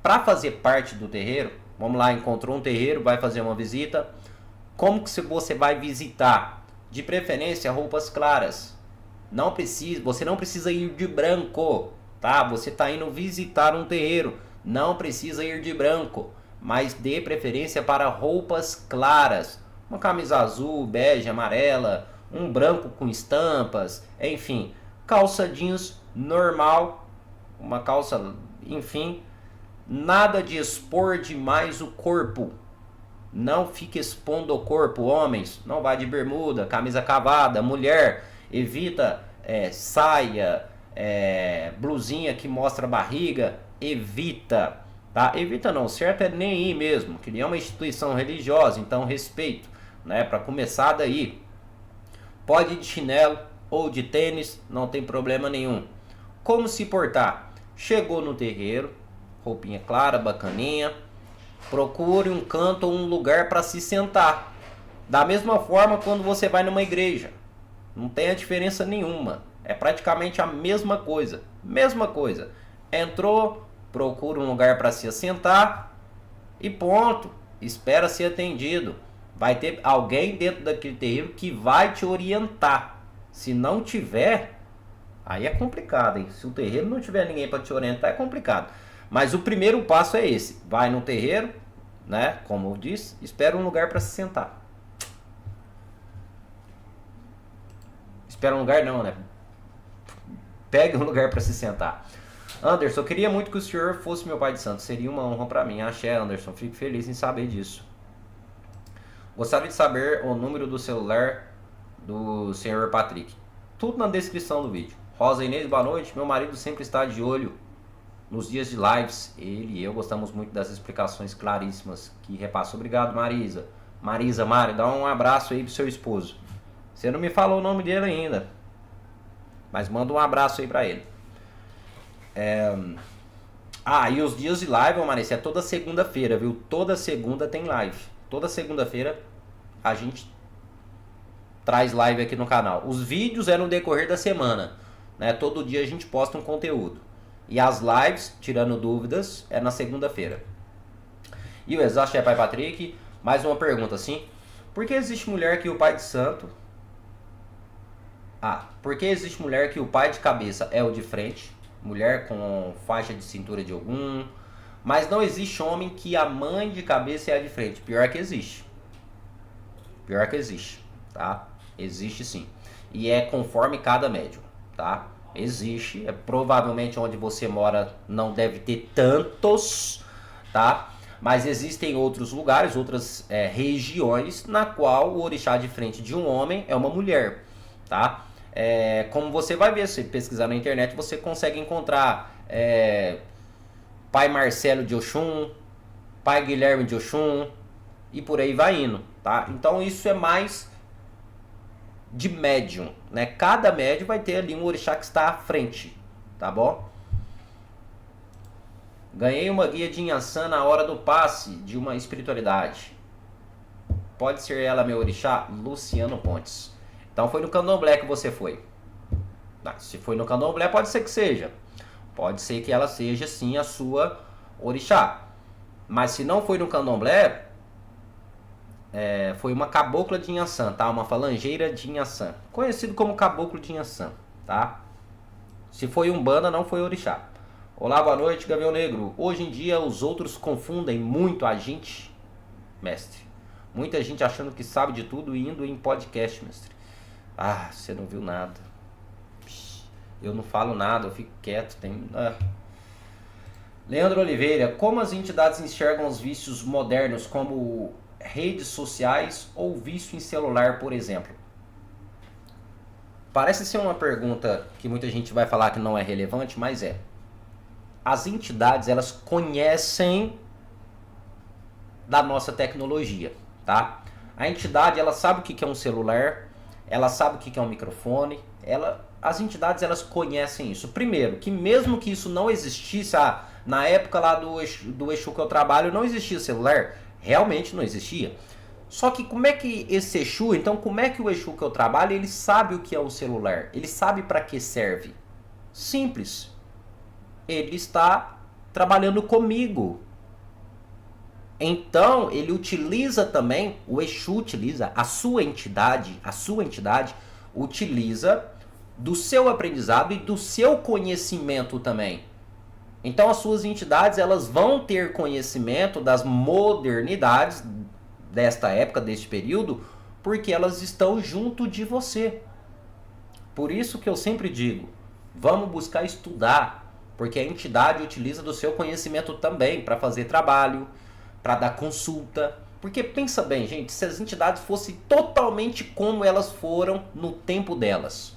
Para fazer parte do terreiro, vamos lá, encontrou um terreiro, vai fazer uma visita. Como que você vai visitar? De preferência, roupas claras. Você não precisa ir de branco, tá? Você está indo visitar um terreiro, não precisa ir de branco, mas dê preferência para roupas claras. Uma camisa azul, bege, amarela, um branco com estampas, enfim, calça jeans normal, uma calça, enfim, nada de expor demais o corpo. Não fique expondo o corpo, homens, não vá de bermuda, camisa cavada, mulher, evita saia, blusinha que mostra a barriga, evita, tá? Evita não, certo é nem ir mesmo, que é uma instituição religiosa, então respeito, né? Para começar daí. Pode ir de chinelo ou de tênis, não tem problema nenhum. Como se portar? Chegou no terreiro, roupinha clara, bacaninha. Procure um canto ou um lugar para se sentar. Da mesma forma quando você vai numa igreja. Não tem a diferença nenhuma. É praticamente a mesma coisa. Mesma coisa. Entrou, procura um lugar para se assentar e ponto. Espera ser atendido. Vai ter alguém dentro daquele terreiro que vai te orientar. Se não tiver, aí é complicado, hein? Se o terreiro não tiver ninguém para te orientar, é complicado. Mas o primeiro passo é esse. Vai no terreiro, né? Como eu disse, espera um lugar para se sentar. Espera um lugar não, né? Pegue um lugar para se sentar. Anderson, eu queria muito que o senhor fosse meu pai de santo. Seria uma honra para mim. Axé, Anderson. Fico feliz em saber disso. Gostaria de saber o número do celular do senhor Patrick. Tudo na descrição do vídeo. Rosa Inês, boa noite. Meu marido sempre está de olho nos dias de lives. Ele e eu gostamos muito das explicações claríssimas que repassa. Obrigado, Marisa. Mari, dá um abraço aí pro seu esposo. Você não me falou o nome dele ainda, mas manda um abraço aí pra ele. E os dias de live, Marisa, é toda segunda-feira, viu? Toda segunda tem live. Toda segunda-feira a gente traz live aqui no canal. Os vídeos é no decorrer da semana, né? Todo dia a gente posta um conteúdo. E as lives, tirando dúvidas, é na segunda-feira. E o Exato é Pai Patrick. Mais uma pergunta assim. Por que existe mulher que o pai de santo... por que existe mulher que o pai de cabeça é o de frente? Mulher com faixa de cintura de Ogum. Mas não existe homem que a mãe de cabeça é a de frente. Pior que existe. Pior que existe, tá? Existe sim. E é conforme cada médium, tá? Existe. É provavelmente onde você mora não deve ter tantos, tá? Mas existem outros lugares, outras regiões na qual o orixá de frente de um homem é uma mulher, tá? Como você vai ver, se pesquisar na internet, você consegue encontrar pai Marcelo de Oxum, pai Guilherme de Oxum e por aí vai indo, tá? Então isso é mais de médium, né? Cada médium vai ter ali um orixá que está à frente, tá bom? Ganhei uma guia de Inhaçã na hora do passe de uma espiritualidade. Pode ser ela meu orixá? Luciano Pontes. Então foi no candomblé que você foi. Se foi no candomblé, pode ser que seja. Pode ser que ela seja sim a sua orixá. Mas se não foi no candomblé, foi uma cabocla de Inhaçã, tá? Uma falangeira de Inhaçã. Conhecido como caboclo de Inhaçã, tá? Se foi umbanda, não foi orixá. Olá, boa noite, Gavião Negro. Hoje em dia os outros confundem muito a gente, mestre. Muita gente achando que sabe de tudo e indo em podcast, mestre. Ah, você não viu nada. Eu não falo nada, eu fico quieto. Leandro Oliveira, como as entidades enxergam os vícios modernos como redes sociais ou vício em celular, por exemplo? Parece ser uma pergunta que muita gente vai falar que não é relevante, mas é. As entidades, elas conhecem da nossa tecnologia, tá? A entidade, ela sabe o que é um celular, ela sabe o que é um microfone, as entidades, elas conhecem isso. Primeiro, que mesmo que isso não existisse, na época lá do Exu que eu trabalho, não existia celular, realmente não existia. Só que como é que esse Exu, então como é que o Exu que eu trabalho, ele sabe o que é um celular? Ele sabe para que serve? Simples. Ele está trabalhando comigo. Então, ele utiliza também, o Exu utiliza, a sua entidade utiliza do seu aprendizado e do seu conhecimento também. Então, as suas entidades, elas vão ter conhecimento das modernidades desta época, deste período, porque elas estão junto de você. Por isso que eu sempre digo, vamos buscar estudar, porque a entidade utiliza do seu conhecimento também para fazer trabalho, para dar consulta. Porque pensa bem, gente, se as entidades fossem totalmente como elas foram no tempo delas,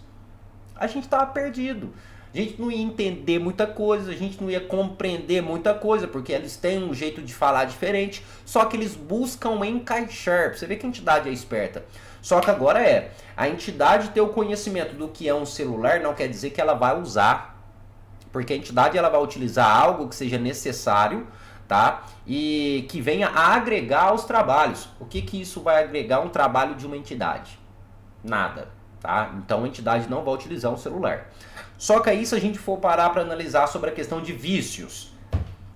a gente estava perdido. A gente não ia entender muita coisa, a gente não ia compreender muita coisa, porque eles têm um jeito de falar diferente, só que eles buscam encaixar. Você vê que a entidade é esperta. Só que agora a entidade ter o conhecimento do que é um celular não quer dizer que ela vai usar, porque a entidade ela vai utilizar algo que seja necessário, tá? E que venha a agregar aos trabalhos. O que isso vai agregar um trabalho de uma entidade? Nada, tá? Então a entidade não vai utilizar um celular. Só que aí, se a gente for parar para analisar sobre a questão de vícios,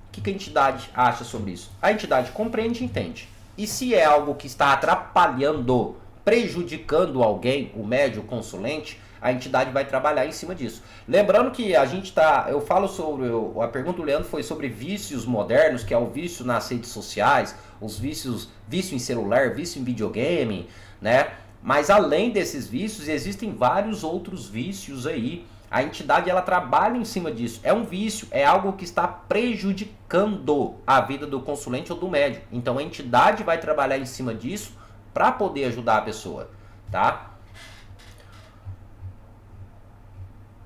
o que a entidade acha sobre isso? A entidade compreende e entende. E se é algo que está atrapalhando, prejudicando alguém, o médium, o consulente, a entidade vai trabalhar em cima disso. Lembrando que eu falo sobre, a pergunta do Leandro foi sobre vícios modernos, que é o vício nas redes sociais, os vício em celular, vício em videogame, né? Mas além desses vícios, existem vários outros vícios aí. A entidade, ela trabalha em cima disso. É um vício, é algo que está prejudicando a vida do consulente ou do médium. Então a entidade vai trabalhar em cima disso para poder ajudar a pessoa, tá?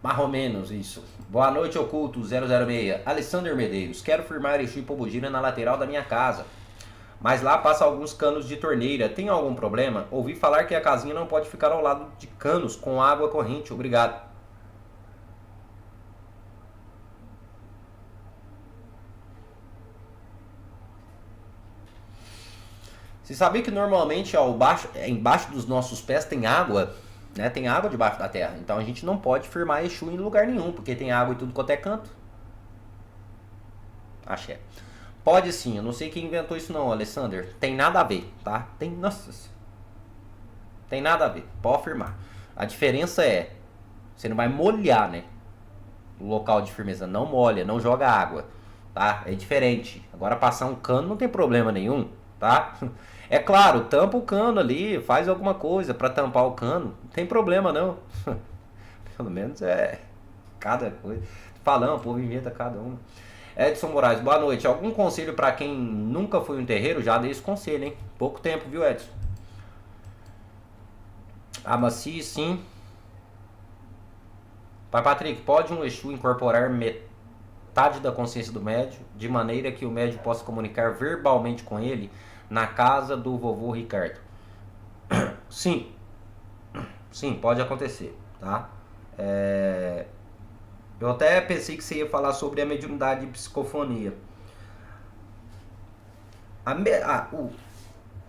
Mais ou menos isso. Boa noite, Oculto 006. Alessander Medeiros. Quero firmar Exu e Pombogira na lateral da minha casa, mas lá passa alguns canos de torneira. Tem algum problema? Ouvi falar que a casinha não pode ficar ao lado de canos com água corrente. Obrigado. Você sabia que normalmente embaixo dos nossos pés tem água? Né? Tem água debaixo da terra. Então a gente não pode firmar Exu em lugar nenhum, porque tem água em tudo quanto é canto. Axé. Pode sim, eu não sei quem inventou isso não, Alessander. Tem nada a ver, tá? Nossa. Tem nada a ver, pode afirmar. A diferença é, você não vai molhar, né? O local de firmeza não molha, não joga água. tá? É diferente. Agora passar um cano não tem problema nenhum, tá? É claro, tampa o cano ali, faz alguma coisa para tampar o cano, não tem problema não. Pelo menos é cada coisa. Falando, o povo inventa cada um. Edson Moraes, boa noite. Algum conselho para quem nunca foi um terreiro? Já dei esse conselho, hein? Pouco tempo, viu, Edson? Amaci, sim. Pai Patrick, pode um Exu incorporar metade da consciência do médium, de maneira que o médium possa comunicar verbalmente com ele na casa do vovô Ricardo? Sim, sim, pode acontecer, tá? Eu até pensei que você ia falar sobre a mediunidade e psicofonia.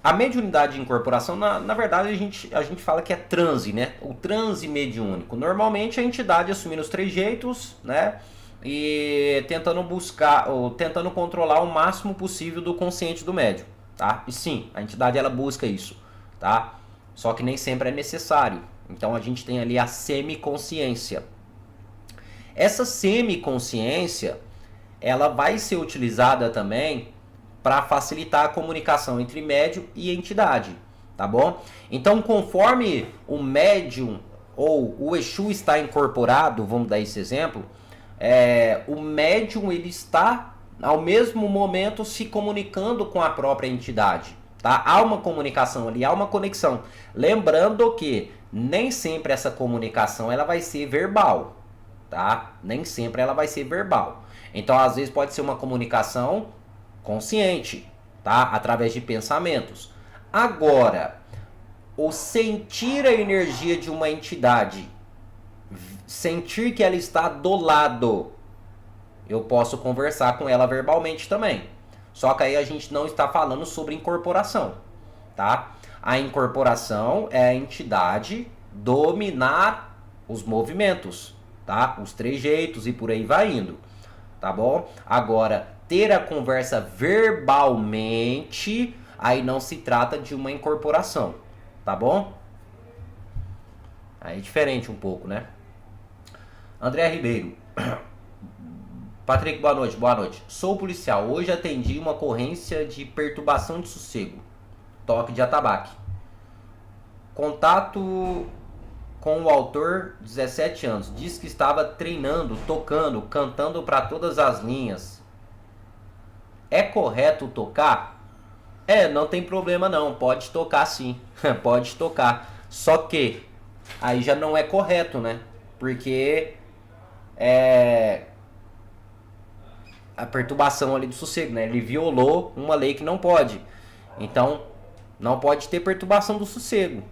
A mediunidade de incorporação, na verdade, a gente fala que é transe, né? O transe mediúnico. Normalmente a entidade assumindo os trejeitos, né? E tentando buscar, ou tentando controlar o máximo possível do consciente do médium, tá? E sim, a entidade ela busca isso, tá? Só que nem sempre é necessário. Então a gente tem ali a semiconsciência. Essa semiconsciência, ela vai ser utilizada também para facilitar a comunicação entre médium e entidade, tá bom? Então, conforme o médium ou o Exu está incorporado, vamos dar esse exemplo, o médium ele está ao mesmo momento se comunicando com a própria entidade, tá? Há uma comunicação ali, há uma conexão. Lembrando que nem sempre essa comunicação ela vai ser verbal, tá? Nem sempre ela vai ser verbal. Então, às vezes pode ser uma comunicação consciente, tá? Através de pensamentos. Agora, o sentir a energia de uma entidade, sentir que ela está do lado, eu posso conversar com ela verbalmente também. Só que aí a gente não está falando sobre incorporação, tá? A incorporação é a entidade dominar os movimentos, tá? Os trejeitos e por aí vai indo, tá bom? Agora, ter a conversa verbalmente, aí não se trata de uma incorporação, tá bom? Aí é diferente um pouco, né? André Ribeiro. Patrick, boa noite, boa noite. Sou policial. Hoje atendi uma ocorrência de perturbação de sossego. Toque de atabaque. Contato com o autor, 17 anos. Diz que estava treinando, tocando, cantando para todas as linhas. É correto tocar? Não tem problema não. Pode tocar sim. Pode tocar. Só que aí já não é correto, né? Porque a perturbação ali do sossego, né? Ele violou uma lei que não pode. Então, não pode ter perturbação do sossego.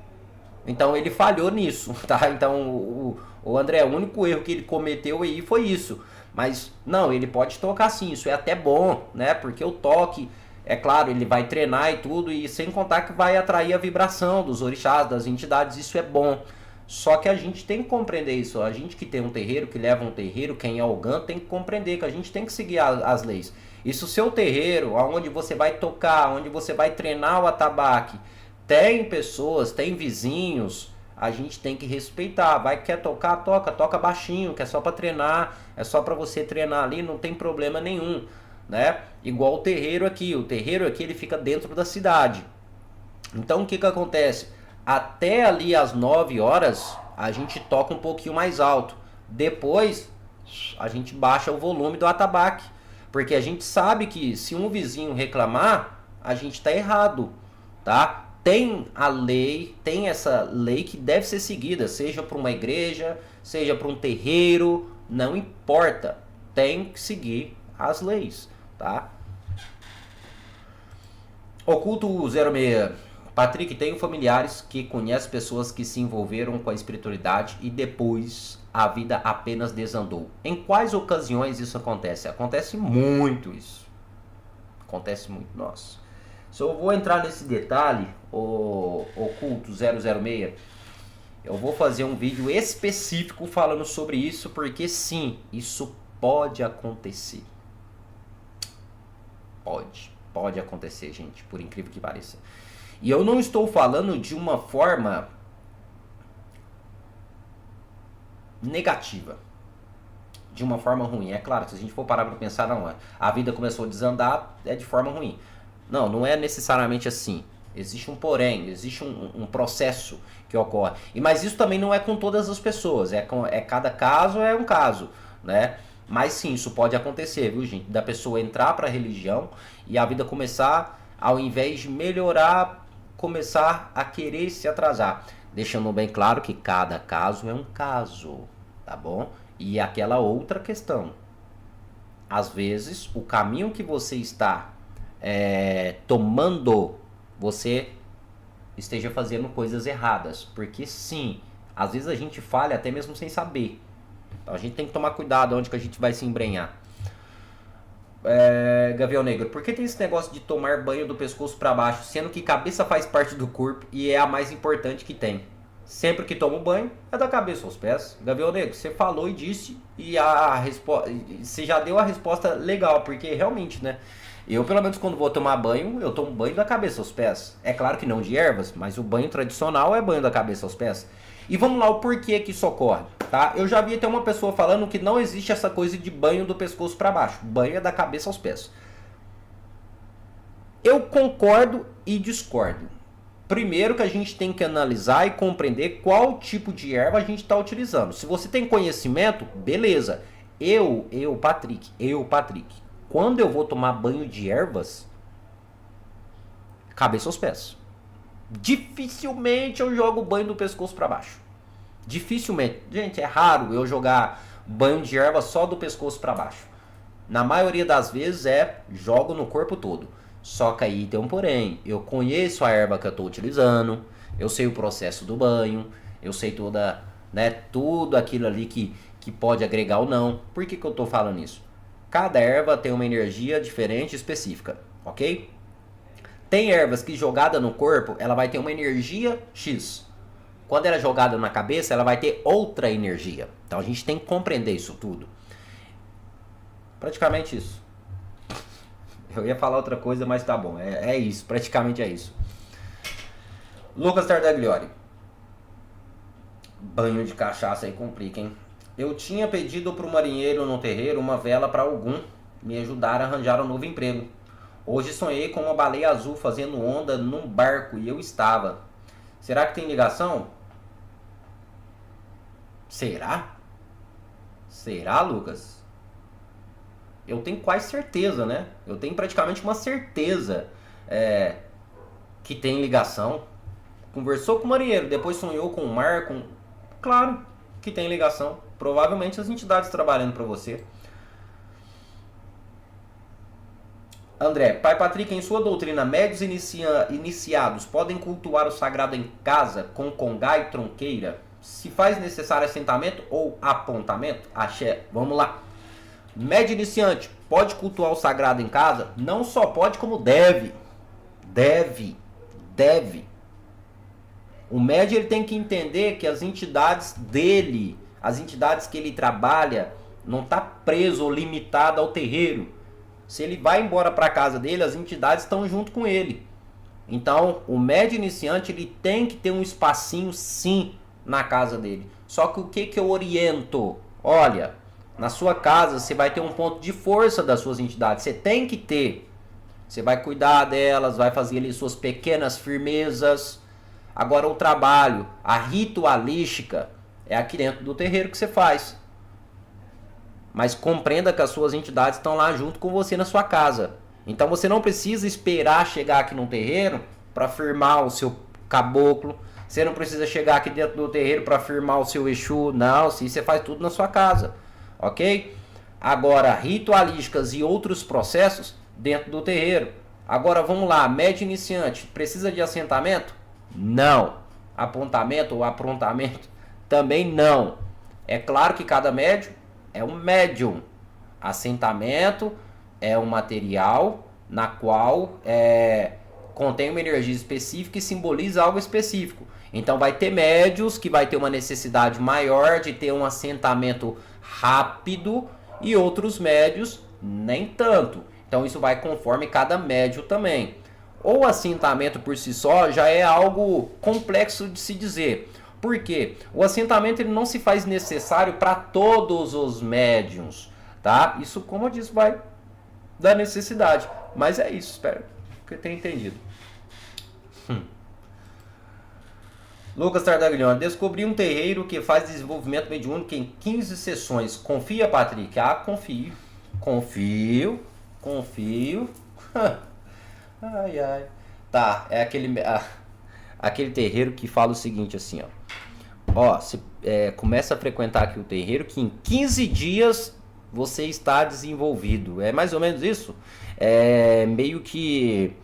Então, ele falhou nisso, tá? Então, o André, o único erro que ele cometeu aí foi isso. Mas, não, ele pode tocar sim, isso é até bom, né? Porque o toque, é claro, ele vai treinar e tudo, e sem contar que vai atrair a vibração dos orixás, das entidades, isso é bom. Só que a gente tem que compreender isso. A gente que tem um terreiro, que leva um terreiro, quem é o GAN, tem que compreender que a gente tem que seguir as leis. E se o seu terreiro, onde você vai tocar, onde você vai treinar o atabaque, tem pessoas, tem vizinhos, a gente tem que respeitar. Vai, quer tocar, toca baixinho, que é só para treinar, é só para você treinar ali, não tem problema nenhum, né? Igual o terreiro aqui ele fica dentro da cidade. Então o que acontece? Até ali às 9 horas a gente toca um pouquinho mais alto. Depois a gente baixa o volume do atabaque, porque a gente sabe que se um vizinho reclamar, a gente está errado, tá? Tem a lei, tem essa lei que deve ser seguida, seja para uma igreja, seja para um terreiro, não importa, tem que seguir as leis, tá? Oculto 06. Patrick, tenho familiares que conhecem pessoas que se envolveram com a espiritualidade e depois a vida apenas desandou. Em quais ocasiões isso acontece? Acontece muito isso. Acontece muito, nossa. Se eu vou entrar nesse detalhe, o Oculto 006, eu vou fazer um vídeo específico falando sobre isso, porque sim, isso pode acontecer. Pode acontecer, gente, por incrível que pareça. E eu não estou falando de uma forma negativa. de uma forma ruim. É claro que se a gente for parar para pensar, não, a vida começou a desandar, é de forma ruim. Não, não é necessariamente assim. Existe um porém, existe um processo que ocorre. Mas isso também não é com todas as pessoas, cada caso é um caso, né? Mas sim, isso pode acontecer, viu, gente? Da pessoa entrar para a religião e a vida começar, ao invés de melhorar, começar a querer se atrasar. Deixando bem claro que cada caso é um caso, tá bom? E aquela outra questão. Às vezes, o caminho que você está tomando, você esteja fazendo coisas erradas. Porque sim, às vezes a gente falha até mesmo sem saber. Então a gente tem que tomar cuidado onde que a gente vai se embrenhar. Gavião Negro, por que tem esse negócio de tomar banho do pescoço para baixo, sendo que cabeça faz parte do corpo e é a mais importante que tem? Sempre que tomo banho, é da cabeça aos pés. Gavião Negro, você falou e disse, e você já deu a resposta legal, porque realmente, né? Eu, pelo menos, quando vou tomar banho, eu tomo banho da cabeça aos pés. É claro que não de ervas, mas o banho tradicional é banho da cabeça aos pés. E vamos lá, o porquê que isso ocorre, tá? Eu já vi até uma pessoa falando que não existe essa coisa de banho do pescoço para baixo. Banho é da cabeça aos pés. Eu concordo e discordo. Primeiro que a gente tem que analisar e compreender qual tipo de erva a gente está utilizando. Se você tem conhecimento, beleza. Patrick, quando eu vou tomar banho de ervas, cabeça aos pés. Dificilmente eu jogo banho do pescoço para baixo. Dificilmente. Gente, é raro eu jogar banho de erva só do pescoço para baixo. Na maioria das vezes jogo no corpo todo. Só que aí tem um porém. Eu conheço a erva que eu estou utilizando, eu sei o processo do banho, eu sei tudo aquilo ali que pode agregar ou não. Por que eu estou falando isso? Cada erva tem uma energia diferente, específica, ok? Tem ervas que jogada no corpo, ela vai ter uma energia X. Quando ela é jogada na cabeça, ela vai ter outra energia. Então a gente tem que compreender isso tudo. Praticamente isso. Eu ia falar outra coisa, mas tá bom. É isso, praticamente é isso. Lucas Tardagliori. Banho de cachaça aí complica, hein? Eu tinha pedido pro marinheiro no terreiro uma vela para algum me ajudar a arranjar um novo emprego. Hoje sonhei com uma baleia azul fazendo onda num barco e eu estava. Será que tem ligação? Será? Será, Lucas? Eu tenho quase certeza, né? Eu tenho praticamente uma certeza que tem ligação. Conversou com o marinheiro, depois sonhou com o mar, Claro que tem ligação. Provavelmente as entidades trabalhando para você. André, Pai Patrick, em sua doutrina, médios iniciados podem cultuar o sagrado em casa com congá e tronqueira? Se faz necessário assentamento ou apontamento? Axé, vamos lá. Médio iniciante pode cultuar o sagrado em casa? Não só pode, como deve. Deve. O médio ele tem que entender que as entidades dele, as entidades que ele trabalha, não está preso ou limitado ao terreiro. Se ele vai embora para a casa dele, as entidades estão junto com ele. Então, o médio iniciante ele tem que ter um espacinho sim na casa dele. Só que o que eu oriento? Olha, na sua casa você vai ter um ponto de força das suas entidades. Você tem que ter. Você vai cuidar delas, vai fazer ali suas pequenas firmezas. Agora o trabalho, a ritualística, é aqui dentro do terreiro que você faz. Mas compreenda que as suas entidades estão lá junto com você na sua casa. Então você não precisa esperar chegar aqui no terreiro para firmar o seu caboclo. Você não precisa chegar aqui dentro do terreiro para firmar o seu Exu. Não, sim, você faz tudo na sua casa. Ok? Agora, ritualísticas e outros processos dentro do terreiro. Agora vamos lá, médio iniciante, precisa de assentamento? Não. Apontamento ou aprontamento? Também não. É claro que cada médium é um médium. Assentamento é um material na qual contém uma energia específica e simboliza algo específico. Então vai ter médios que vai ter uma necessidade maior de ter um assentamento rápido e outros médios nem tanto. Então isso vai conforme cada médio também. O assentamento por si só já é algo complexo de se dizer. Por quê? O assentamento ele não se faz necessário para todos os médiums, tá? Isso, como eu disse, vai da necessidade. Mas é isso, espero que tenha entendido. Lucas Tardaglione, descobri um terreiro que faz desenvolvimento mediúnico em 15 sessões. Confia, Patrick? Ah, confio. Confio. Ai, ai. Tá, é aquele terreiro que fala o seguinte assim, ó. Começa a frequentar aqui o terreiro que em 15 dias você está desenvolvido. É mais ou menos isso? É meio que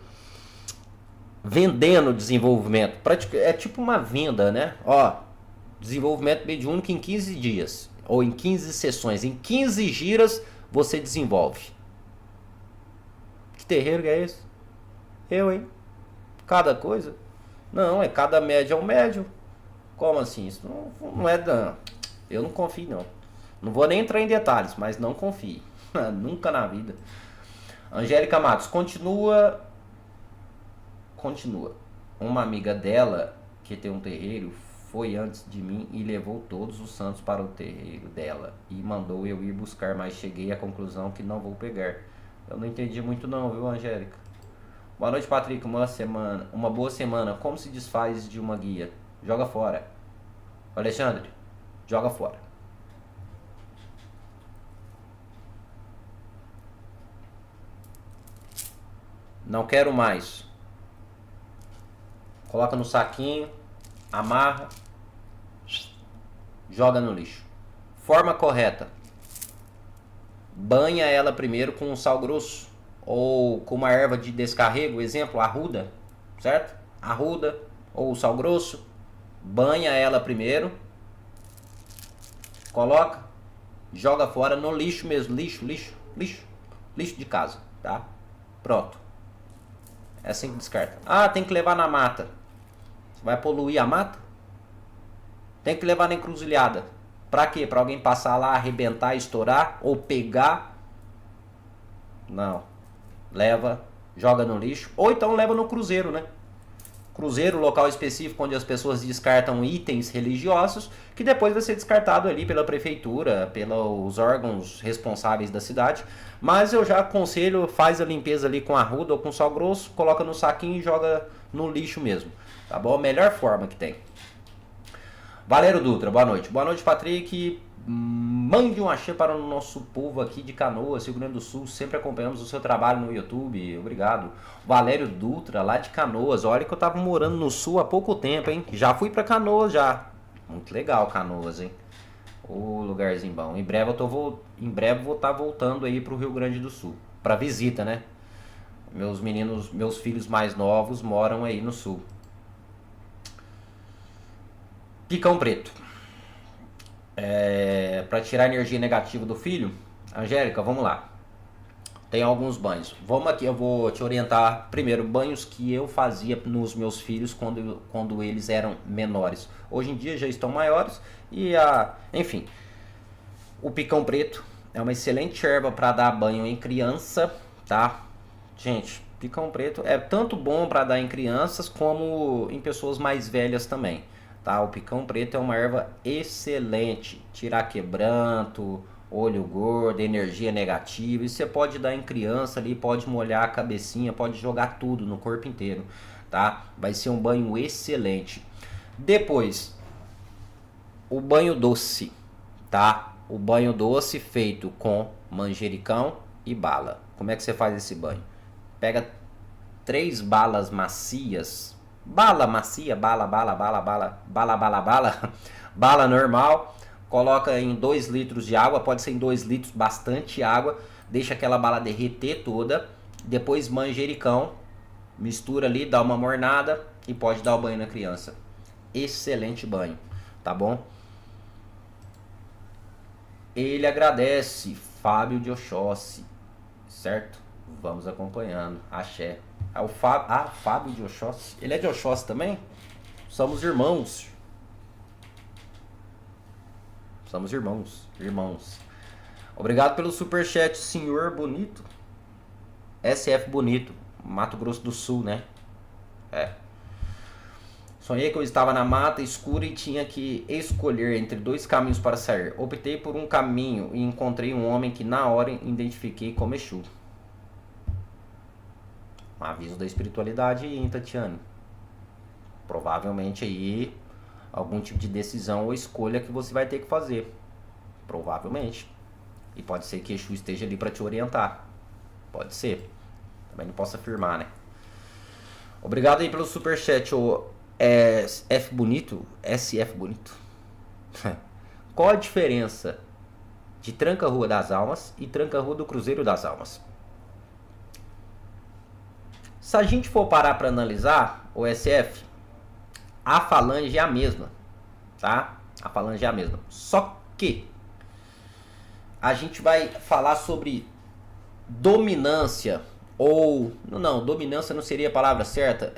vendendo desenvolvimento. É tipo uma venda, né? Ó, desenvolvimento mediúnico em 15 dias. Ou em 15 sessões. Em 15 giras você desenvolve. Que terreiro que é esse? Eu, hein? Cada coisa? Não, cada médio é um médio. Como assim? Isso não é... Não. Eu não confio, não. Não vou nem entrar em detalhes, mas não confio. Nunca na vida. Angélica Matos, continua. Uma amiga dela, que tem um terreiro, foi antes de mim e levou todos os santos para o terreiro dela. E mandou eu ir buscar, mas cheguei à conclusão que não vou pegar. Eu não entendi muito não, viu, Angélica? Boa noite, Patrick. Uma boa semana. Como se desfaz de uma guia? Joga fora. Alexandre, joga fora. Não quero mais. Coloca no saquinho, amarra, joga no lixo. Forma correta. Banha ela primeiro com um sal grosso ou com uma erva de descarrego, exemplo, arruda, certo? Arruda ou sal grosso. Banha ela primeiro. Coloca, joga fora no lixo mesmo, lixo de casa, tá? Pronto. É assim que descarta. Ah, tem que levar na mata. Você vai poluir a mata? Tem que levar na encruzilhada. Pra quê? Pra alguém passar lá, arrebentar, estourar ou pegar? Não. Leva, joga no lixo. Ou então leva no cruzeiro, né? Cruzeiro, local específico onde as pessoas descartam itens religiosos, que depois vai ser descartado ali pela prefeitura, pelos órgãos responsáveis da cidade. Mas eu já aconselho, faz a limpeza ali com arruda ou com sal grosso, coloca no saquinho e joga no lixo mesmo, tá bom? Melhor forma que tem. Valério Dutra, boa noite. Boa noite, Patrick. Mande um axé para o nosso povo aqui de Canoas, Rio Grande do Sul. Sempre acompanhamos o seu trabalho no YouTube. Obrigado. Valério Dutra, lá de Canoas. Olha que eu tava morando no Sul há pouco tempo, hein? Já fui para Canoas, já. Muito legal Canoas, hein? O lugarzinho bom. Em breve vou estar voltando aí pro Rio Grande do Sul. Pra visita, né? Meus filhos mais novos moram aí no Sul. Picão preto. Para tirar a energia negativa do filho, Angélica, vamos lá. Tem alguns banhos. Vamos aqui, eu vou te orientar primeiro banhos que eu fazia nos meus filhos quando eles eram menores. Hoje em dia já estão maiores enfim. O picão preto é uma excelente erva para dar banho em criança, tá? Gente, picão preto é tanto bom para dar em crianças como em pessoas mais velhas também. Tá? O picão preto é uma erva excelente, tirar quebranto, olho gordo, energia negativa. Isso você pode dar em criança ali, pode molhar a cabecinha, pode jogar tudo no corpo inteiro, tá? Vai ser um banho excelente. Depois, o banho doce, tá? O banho doce feito com manjericão e bala. Como é que você faz esse banho? Pega 3 balas macias. Bala macia, bala normal, coloca em 2 litros de água, pode ser em 2 litros, bastante água, deixa aquela bala derreter toda, depois manjericão, mistura ali, dá uma mornada e pode dar o banho na criança. Excelente banho, tá bom? Ele agradece, Fábio de Oxóssi, certo? Vamos acompanhando, axé. Fábio de Oxóssi. Ele é de Oxóssi também? Somos irmãos. Irmãos. Obrigado pelo superchat, senhor bonito. SF Bonito, Mato Grosso do Sul, né? Sonhei que eu estava na mata escura e tinha que escolher entre dois caminhos para sair. Optei por um caminho e encontrei um homem que na hora identifiquei como Exu. Um aviso da espiritualidade, hein, Tatiane? Provavelmente aí algum tipo de decisão ou escolha que você vai ter que fazer. Provavelmente. E pode ser que Exu esteja ali para te orientar. Pode ser. Também não posso afirmar, né? Obrigado aí pelo superchat, ô F Bonito. SF Bonito. Qual a diferença de Tranca-Rua das Almas e Tranca-Rua do Cruzeiro das Almas? Se a gente for parar para analisar, o SF, a falange é a mesma, tá? A falange é a mesma. Só que a gente vai falar sobre dominância ou... Não, dominância não seria a palavra certa.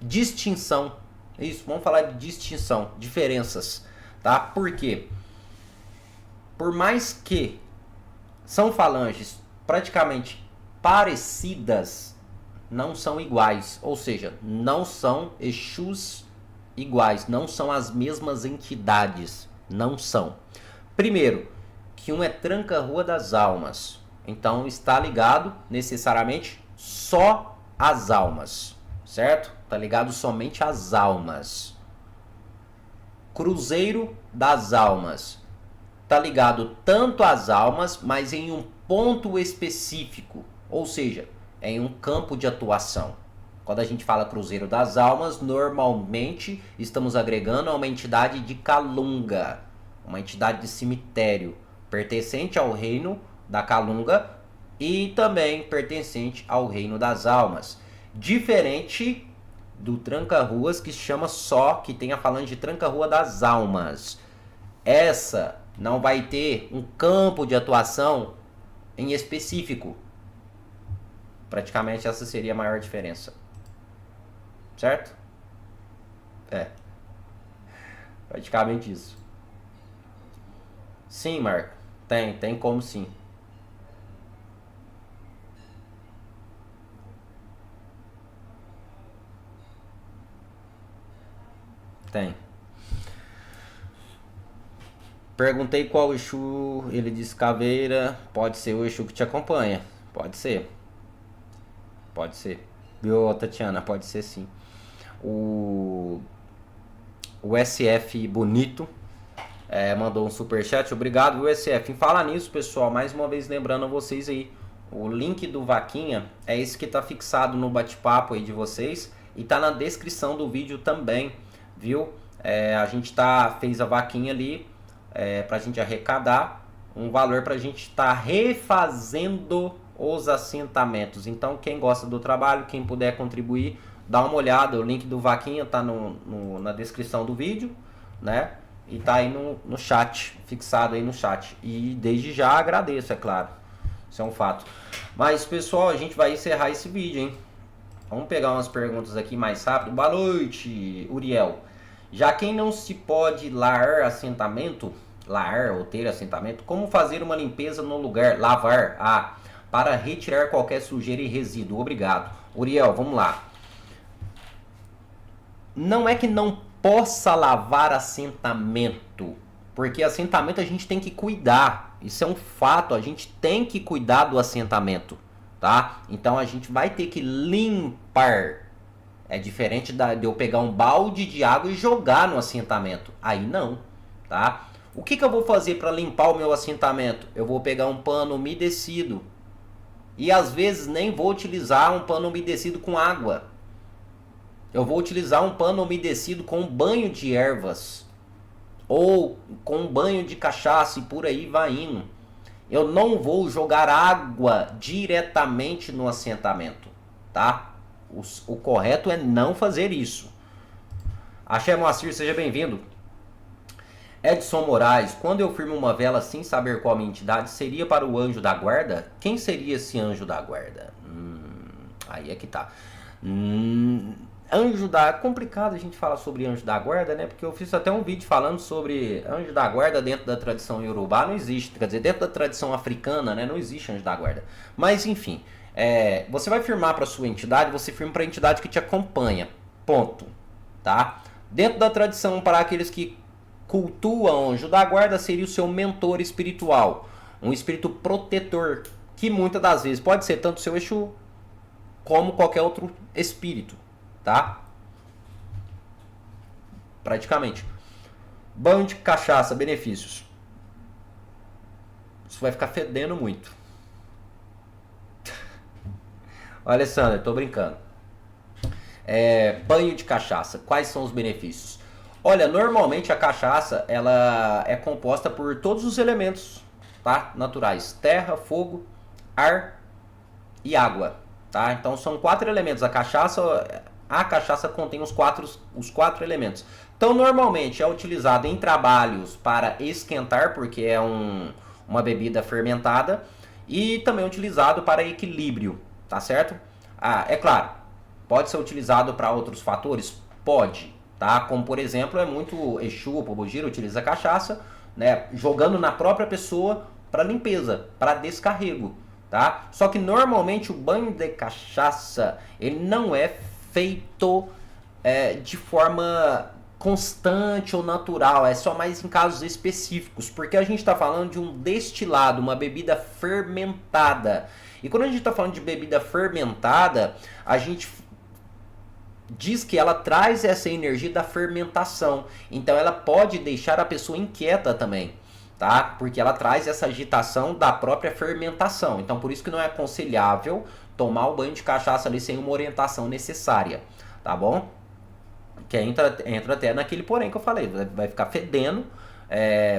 Distinção. Isso, vamos falar de distinção, diferenças, tá? Por quê? Por mais que são falanges praticamente parecidas, não são iguais. Ou seja, não são Exus iguais, não são as mesmas entidades. Não são. Primeiro, que um é Tranca-Rua das Almas. Então está ligado necessariamente só às almas, certo? Está ligado somente às almas. Cruzeiro das Almas. Está ligado tanto às almas, mas em um ponto específico. Ou seja, em um campo de atuação. Quando a gente fala Cruzeiro das Almas, normalmente estamos agregando a uma entidade de Calunga, uma entidade de cemitério, pertencente ao reino da Calunga e também pertencente ao reino das almas. Diferente do Tranca-Ruas, que chama só, que tem a falange de Tranca-Rua das Almas. Essa não vai ter um campo de atuação em específico. Praticamente essa seria a maior diferença. Certo? Praticamente isso. Sim, Marco. Tem como sim. Tem. Perguntei qual Exu, ele disse caveira. Pode ser o Exu que te acompanha. Pode ser. Pode ser. Viu, Tatiana? Pode ser sim. O SF Bonito mandou um superchat. Obrigado, SF. Em falar nisso, pessoal, mais uma vez lembrando a vocês aí, o link do Vaquinha é esse que está fixado no bate-papo aí de vocês e tá na descrição do vídeo também, viu? A gente fez a vaquinha ali pra gente arrecadar um valor pra gente estar refazendo os assentamentos. Então, quem gosta do trabalho, quem puder contribuir, dá uma olhada. O link do Vaquinha tá na descrição do vídeo, né? E tá aí no chat, fixado aí no chat. E desde já agradeço, é claro. Isso é um fato. Mas, pessoal, a gente vai encerrar esse vídeo, hein? Vamos pegar umas perguntas aqui mais rápido. Boa noite, Uriel. Já quem não se pode lavar ou ter assentamento, como fazer uma limpeza no lugar? Lavar, para retirar qualquer sujeira e resíduo. Obrigado. Uriel, vamos lá. Não é que não possa lavar assentamento, porque assentamento a gente tem que cuidar. Isso é um fato, a gente tem que cuidar do assentamento, tá? Então a gente vai ter que limpar. É diferente de eu pegar um balde de água e jogar no assentamento. Aí não, tá? O que eu vou fazer para limpar o meu assentamento? Eu vou pegar um pano umedecido. E às vezes nem vou utilizar um pano umedecido com água. Eu vou utilizar um pano umedecido com banho de ervas. Ou com banho de cachaça e por aí vai indo. Eu não vou jogar água diretamente no assentamento, tá? O correto é não fazer isso. Axé Moacir, seja bem-vindo. Edson Moraes, quando eu firmo uma vela sem saber qual a minha entidade, seria para o anjo da guarda? Quem seria esse anjo da guarda? Aí é que tá. Anjo da... É complicado a gente falar sobre anjo da guarda, né? Porque eu fiz até um vídeo falando sobre anjo da guarda dentro da tradição iorubá. Não existe. Quer dizer, dentro da tradição africana, né? Não existe anjo da guarda. Mas, enfim. Você vai firmar para sua entidade, você firma para a entidade que te acompanha. Ponto. tá? Dentro da tradição, para aqueles que cultuam o anjo da guarda, seria o seu mentor espiritual, um espírito protetor, que muitas das vezes pode ser tanto o seu Exu como qualquer outro espírito, tá? Praticamente. Banho de cachaça, benefícios. Isso vai ficar fedendo muito. Olha, Alessandra, tô brincando. Banho de cachaça, quais são os benefícios? Olha, normalmente a cachaça ela é composta por todos os elementos, tá? Naturais: terra, fogo, ar e água, tá? Então são 4 elementos. A cachaça contém os quatro elementos. Então normalmente é utilizado em trabalhos para esquentar, porque é uma bebida fermentada, e também utilizado para equilíbrio, tá certo? É claro, pode ser utilizado para outros fatores? Pode, tá? Como por exemplo, é muito Exu ou Pombogira utiliza cachaça, né, jogando na própria pessoa para limpeza, para descarrego, tá? Só que normalmente o banho de cachaça, ele não é feito de forma constante ou natural, é só mais em casos específicos, porque a gente está falando de um destilado, uma bebida fermentada. E quando a gente está falando de bebida fermentada, a gente diz que ela traz essa energia da fermentação. Então ela pode deixar a pessoa inquieta também, tá? Porque ela traz essa agitação da própria fermentação. Então por isso que não é aconselhável tomar o banho de cachaça ali sem uma orientação necessária, tá bom? Que entra até naquele porém que eu falei, vai ficar fedendo,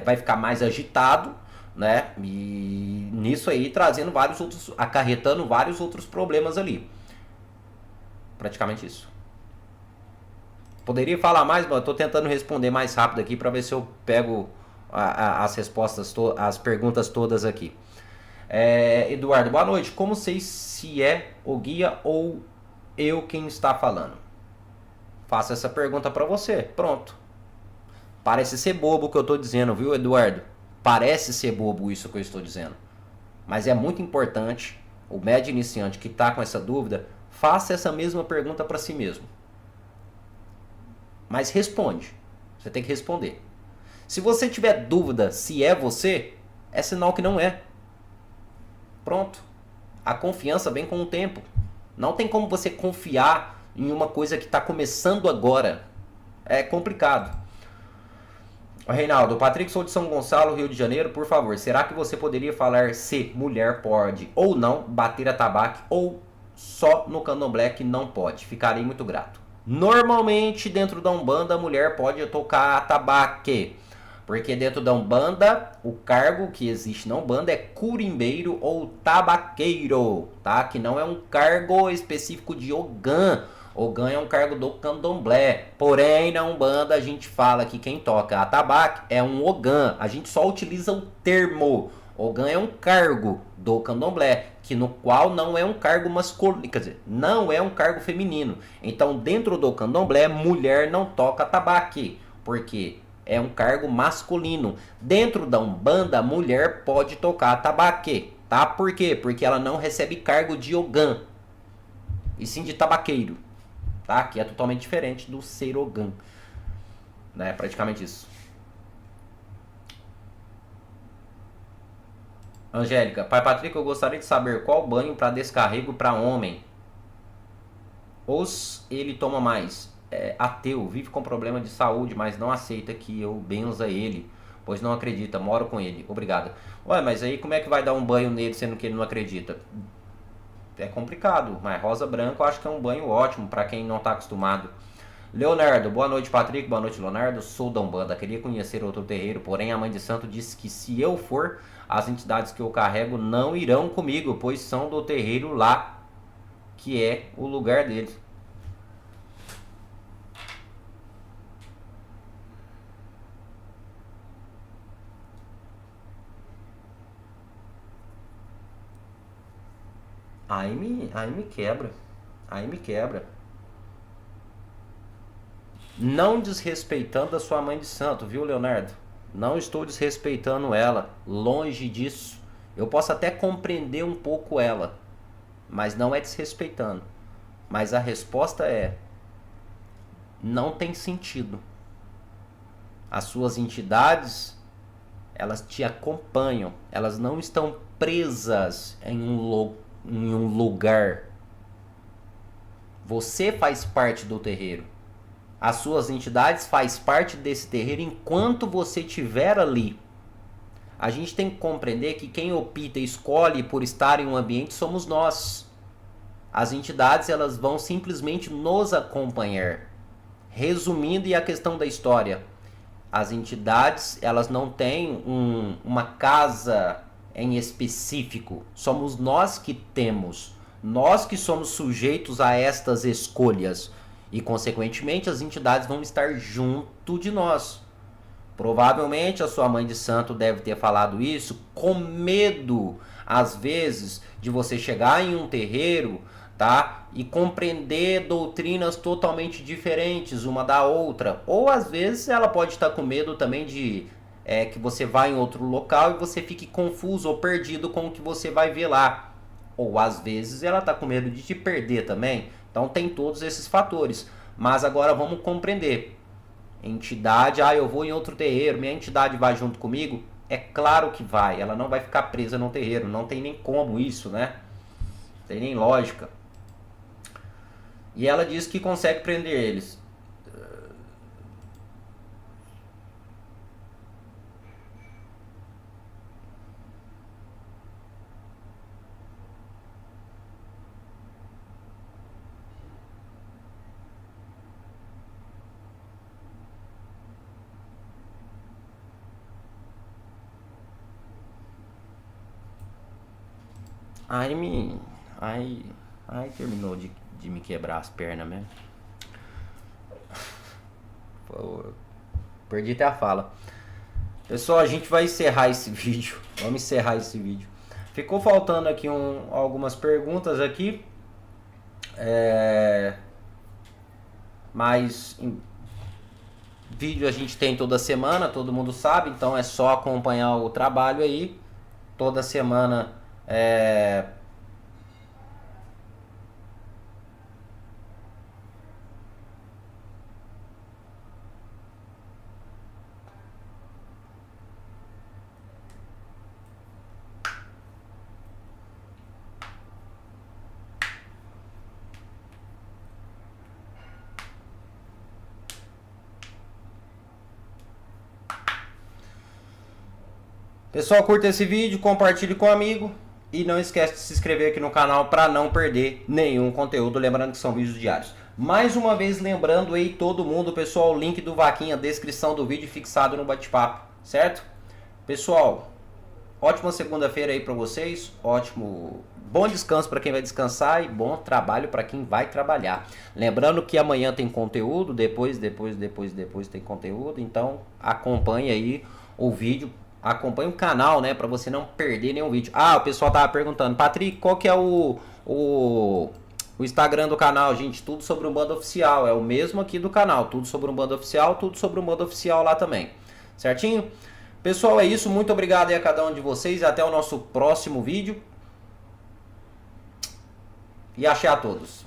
vai ficar mais agitado, né? E nisso aí trazendo acarretando vários outros problemas ali. Praticamente isso. Poderia falar mais, mas eu tô tentando responder mais rápido aqui para ver se eu pego as respostas, as perguntas todas aqui. Eduardo, boa noite. Como sei se é o guia ou eu quem está falando? Faço essa pergunta para você. Pronto. Parece ser bobo o que eu estou dizendo, viu, Eduardo? Parece ser bobo isso que eu estou dizendo. Mas é muito importante, o médio iniciante que está com essa dúvida, faça essa mesma pergunta para si mesmo. Mas responde. Você tem que responder. Se você tiver dúvida se é você, é sinal que não é. Pronto. A confiança vem com o tempo. Não tem como você confiar em uma coisa que está começando agora. É complicado. Reinaldo, Patrick, sou de São Gonçalo, Rio de Janeiro. Por favor, será que você poderia falar se mulher pode ou não bater a tabaque ou só no candomblé que não pode? Ficarei muito grato. Normalmente, dentro da Umbanda, a mulher pode tocar atabaque. Porque dentro da Umbanda, o cargo que existe na Umbanda é curimbeiro ou tabaqueiro, tá? Que não é um cargo específico de Ogã. Ogã é um cargo do candomblé. Porém, na Umbanda, a gente fala que quem toca atabaque é um Ogã. A gente só utiliza o termo. Ogã é um cargo do candomblé, que no qual não é um cargo masculino, quer dizer, não é um cargo feminino. Então, dentro do candomblé, mulher não toca atabaque, porque é um cargo masculino. Dentro da Umbanda, a mulher pode tocar atabaque, tá? Por quê? Porque ela não recebe cargo de Ogã, e sim de tabaqueiro, tá? Que é totalmente diferente do ser Ogã, né? Praticamente isso. Angélica, pai Patrick, eu gostaria de saber qual banho para descarrego para homem. Ou ele toma mais. Ateu, vive com problema de saúde, mas não aceita que eu benza ele, pois não acredita, moro com ele. Obrigada. Ué, mas aí como é que vai dar um banho nele sendo que ele não acredita? É complicado, mas rosa branca eu acho que é um banho ótimo para quem não está acostumado. Leonardo, boa noite Patrick, boa noite Leonardo, sou da Umbanda, queria conhecer outro terreiro, porém a mãe de santo disse que se eu for, as entidades que eu carrego não irão comigo, pois são do terreiro lá, que é o lugar deles. Aí me quebra. Aí me quebra. Não desrespeitando a sua mãe de santo, viu, Leonardo? Não estou desrespeitando ela. Longe disso. Eu posso até compreender um pouco ela, mas não é desrespeitando. Mas a resposta é: não tem sentido. As suas entidades, elas te acompanham, elas não estão presas em um lugar. Você faz parte do terreiro. As suas entidades fazem parte desse terreiro enquanto você estiver ali. A gente tem que compreender que quem opta e escolhe por estar em um ambiente somos nós. As entidades, elas vão simplesmente nos acompanhar. Resumindo, e a questão da história, as entidades, elas não têm uma casa em específico. Somos nós que temos. Nós que somos sujeitos a estas escolhas. E, consequentemente, as entidades vão estar junto de nós. Provavelmente a sua mãe de santo deve ter falado isso com medo, às vezes, de você chegar em um terreiro, tá? E compreender doutrinas totalmente diferentes uma da outra. Ou às vezes ela pode estar com medo também de que você vá em outro local e você fique confuso ou perdido com o que você vai ver lá. Ou às vezes ela está com medo de te perder também. Então tem todos esses fatores. Mas agora vamos compreender. Entidade, eu vou em outro terreiro, minha entidade vai junto comigo? É claro que vai, ela não vai ficar presa no terreiro, não tem nem como isso, né? Não tem nem lógica. E ela diz que consegue prender eles. Aí terminou de me quebrar as pernas mesmo. Pô, perdi até a fala. Pessoal, a gente vai encerrar esse vídeo. Vamos encerrar esse vídeo. Ficou faltando aqui algumas perguntas aqui. Mas vídeo a gente tem toda semana, todo mundo sabe. Então é só acompanhar o trabalho aí. Toda semana Pessoal, curta esse vídeo, compartilhe com um amigo e não esquece de se inscrever aqui no canal para não perder nenhum conteúdo, lembrando que são vídeos diários. Mais uma vez lembrando aí todo mundo, pessoal, o link do Vaquinha, descrição do vídeo fixado no bate-papo, certo? Pessoal, ótima segunda-feira aí para vocês, bom descanso para quem vai descansar e bom trabalho para quem vai trabalhar. Lembrando que amanhã tem conteúdo, depois tem conteúdo, então acompanhe aí o vídeo. Acompanhe o canal, né, para você não perder nenhum vídeo. O pessoal tava perguntando, Patrick, qual que é o Instagram do canal? Gente, tudo sobre o Umbanda Oficial, é o mesmo aqui do canal, tudo sobre o Umbanda Oficial, tudo sobre o Umbanda Oficial lá também, certinho? Pessoal, é isso, muito obrigado aí a cada um de vocês, até o nosso próximo vídeo. E axé a todos.